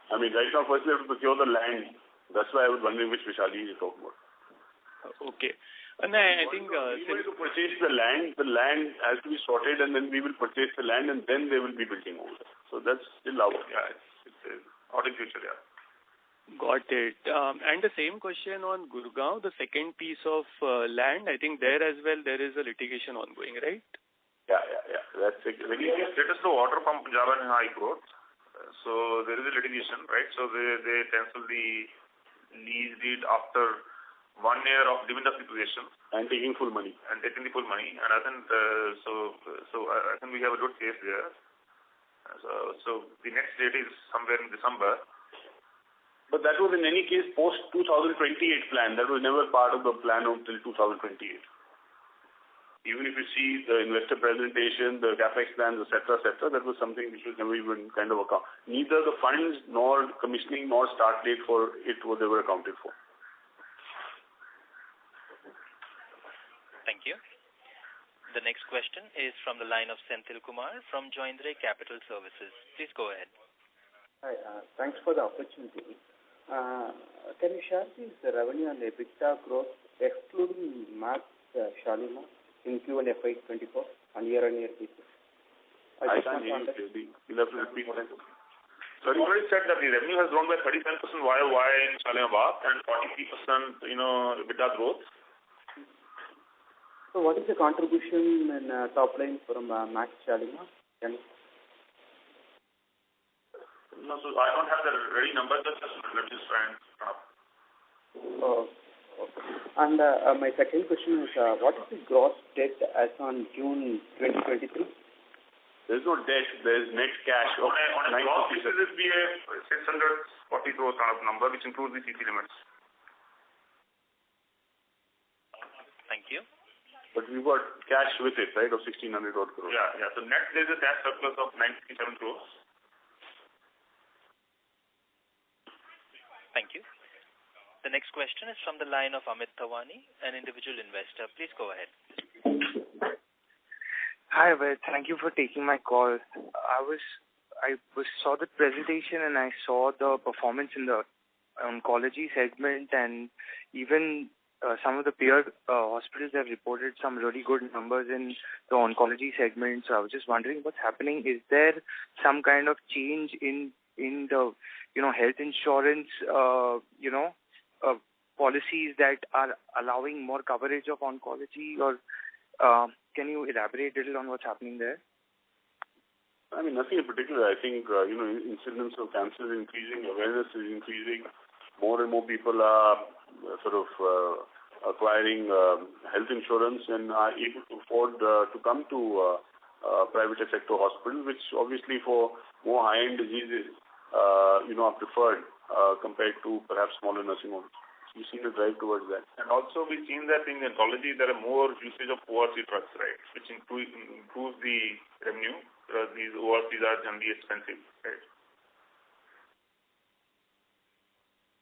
I mean, right now first we have to procure the land. That's why I was wondering which Vaishali you talk about. Okay. And I think we want to purchase the land has to be sorted, and then we will purchase the land, and then they will be building over there. So that's still out. Yeah, it's out in future, yeah. Got it. And the same question on Gurgaon, the second piece of land, I think there as well there is a litigation ongoing, right? Yeah. That's it. Status to order from Punjab and High Court. So there is a litigation, right? So they cancel the lease deed after 1 year of giving the situation and taking full money. And taking the full money. And I think I think we have a good case there. So the next date is somewhere in December. But that was in any case post 2028 plan. That was never part of the plan until 2028. Even if you see the investor presentation, the capex plans, etc., that was something which was never even kind of account. Neither the funds nor commissioning nor start date for it were ever accounted for. Thank you. The next question is from the line of Senthil Kumar from Joindre Capital Services. Please go ahead. Hi, thanks for the opportunity. Can you share the revenue and EBITDA growth excluding Max Shalimar in Q1 FY24 on year-on-year basis? I can't hear you clearly. You'll have to repeat that. So you already said that the revenue has grown by 37% YOY in Shalimar Bagh and 43% EBITDA growth. So what is the contribution in top line from Max Shalimar? No, so I don't have the ready number. Let me just try and okay. And my second question is, what is the gross debt as on June 2023? There's no debt. There's net cash. On a gross basis, it will be a 640 crores kind of number, which includes the CC limits. Thank you. But we've got cash with it, right, of 1,600 crores. Yeah. So net, there's a cash surplus of 967 crores. Thank you. The next question is from the line of Amit Thawani, an individual investor. Please go ahead. Hi, Ved. Thank you for taking my call. I saw the presentation and I saw the performance in the oncology segment, and even some of the peer hospitals have reported some really good numbers in the oncology segment. So I was just wondering what's happening. Is there some kind of change in the health insurance policies that are allowing more coverage of oncology, or can you elaborate a little on what's happening there? I mean, nothing in particular. I think, incidence of cancer is increasing, awareness is increasing. More and more people are sort of acquiring health insurance and are able to afford to come to private sector hospital, which obviously for more high-end diseases, are preferred compared to perhaps smaller nursing homes. We've seen a drive towards that. And also we've seen that in oncology there are more usage of ORC drugs, right, which improves the revenue. These ORCs are generally expensive, right?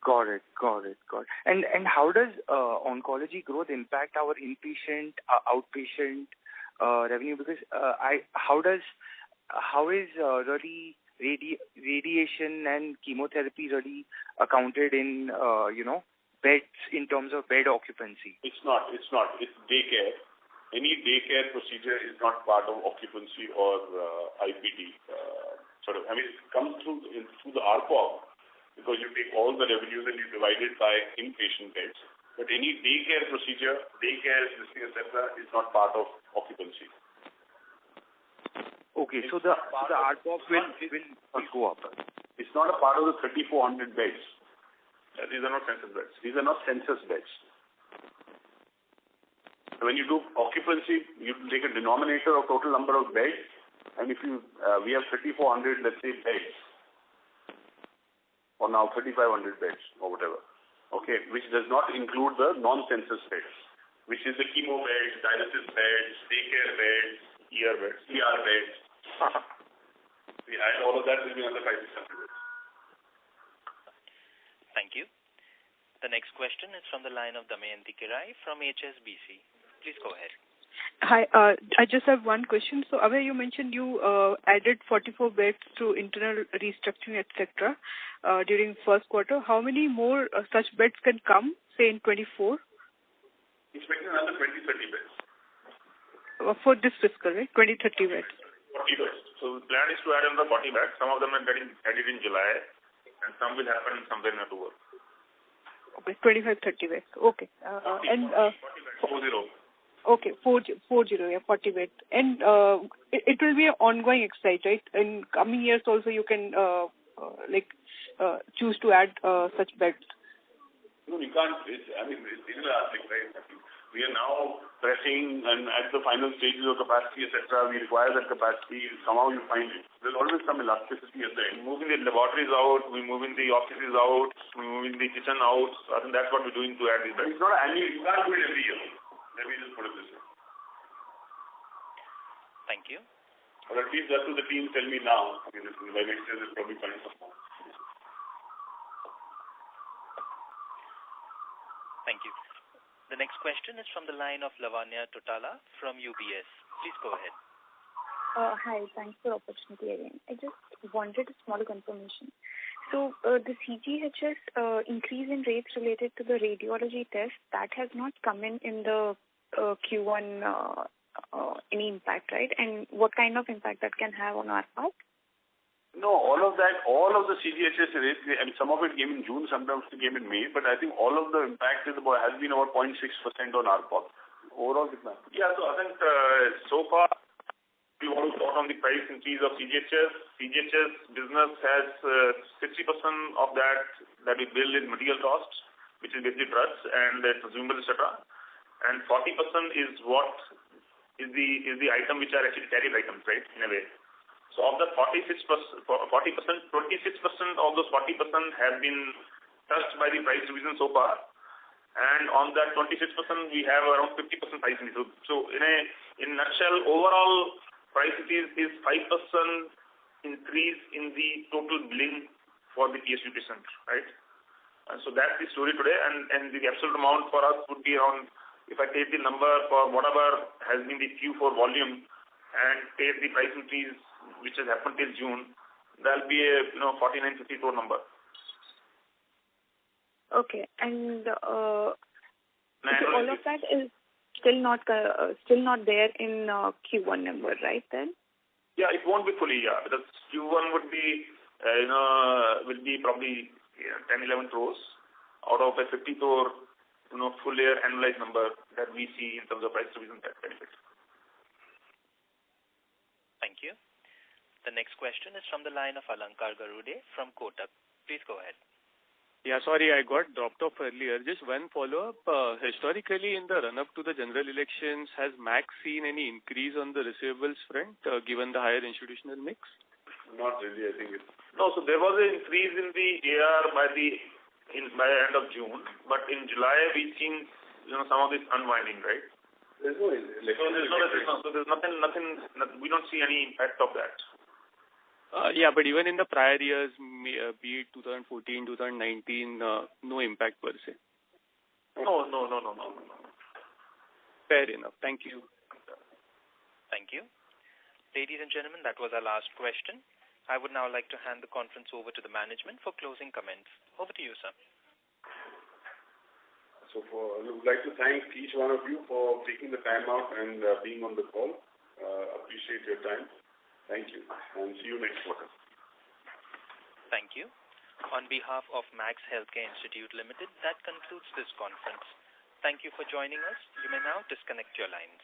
Got it. And how does oncology growth impact our inpatient, outpatient revenue? Because how is really radiation and chemotherapy really accounted in beds in terms of bed occupancy? It's not. It's daycare. Any daycare procedure is not part of occupancy or IPD. It comes through the ARPOB, because you take all the revenues and you divide it by inpatient beds. But any daycare procedure, etc., is not part of occupancy. Okay, so the ARPOB will go up. It's not a part of the 3,400 beds. These are not census beds. These are not census beds. When you do occupancy, you take a denominator of total number of beds, and if we have 3,400, let's say, beds, or now 3,500 beds, or whatever, okay, which does not include the non-census beds, which is the chemo beds, dialysis beds, daycare beds, ER beds. We add all of that, will be another 5,600 beds. Thank you. The next question is from the line of Damayanti Kerai from HSBC. Please go ahead. Hi, I just have one question. So, Abhay, you mentioned you added 44 beds through internal restructuring, etc. During first quarter. How many more such beds can come, say, in 24? Expecting another 20-30 beds. For this fiscal, right? 20-30 beds. 40 beds. So the plan is to add another 40 beds. Some of them are getting added in July, and some will happen somewhere in October. Okay, 25-30 beds. Okay. 40 beds. 40. Okay, 40, yeah, 40 beds. And it will be an ongoing exercise, right? In coming years also you can choose to add such beds. No, you can't. It's inelastic, right? We are now pressing and at the final stages of capacity, etc. We require that capacity. Somehow you find it. There's always some elasticity at the end. Moving the laboratories out, we're moving the offices out, we're moving the kitchen out. So I think that's what we're doing to add these beds. It's not annual. You can't do it every year. Let me just put it this way. Thank you. Or at least that's what the team tell me now. I mean, by next year, they'll probably find some more. Thank you. The next question is from the line of Lavanya Totala from UBS. Please go ahead. Hi, thanks for the opportunity again. I just wanted a small confirmation. So the CGHS increase in rates related to the radiology test, that has not come in the Q1 any impact, right? And what kind of impact that can have on our part? No, all of the CGHS rates, and some of it came in June, sometimes it came in May, but I think all of the impact has been about 0.6% on ARPOB. Overall, yeah, so I think so far, we want to talk on the price increase of CGHS. CGHS business has 60% of that we bill in material costs, which is basically drugs and consumables, etc. And 40% is what is the item which are actually tariff items, right, in a way. So of the 26%, 26% of those 40% have been touched by the price revision so far. And on that 26%, we have around 50% price increase. So in a nutshell, overall price increase is 5% increase in the total billing for the PSU patient, right? And so that's the story today. And the absolute amount for us would be around, if I take the number for whatever has been the Q4 volume and take the price increase which has happened till June, that'll be a 49-50 crore number. Okay, and so all of that is still not there in Q1 number, right? Then. Yeah, it won't be fully. Yeah, because Q1 would be will be probably 10-11 crores out of a 50 crore full year annualized number that we see in terms of price revision benefit. Thank you. The next question is from the line of Alankar Garude from Kotak. Please go ahead. Yeah, sorry, I got dropped off earlier. Just one follow-up. Historically, in the run-up to the general elections, has Max seen any increase on the receivables front, given the higher institutional mix? Not really, I think. No, so there was an increase in the AR by the end of June, but in July we've seen some of this unwinding, right? There's no election. So there's nothing. We don't see any impact of that. Yeah, but even in the prior years, be it 2014, 2019, no impact per se. No. Fair enough. Thank you. Thank you. Ladies and gentlemen, that was our last question. I would now like to hand the conference over to the management for closing comments. Over to you, sir. So we would like to thank each one of you for taking the time out and being on the call. Appreciate your time. Thank you, and see you next quarter. Thank you. On behalf of Max Healthcare Institute Limited, that concludes this conference. Thank you for joining us. You may now disconnect your lines.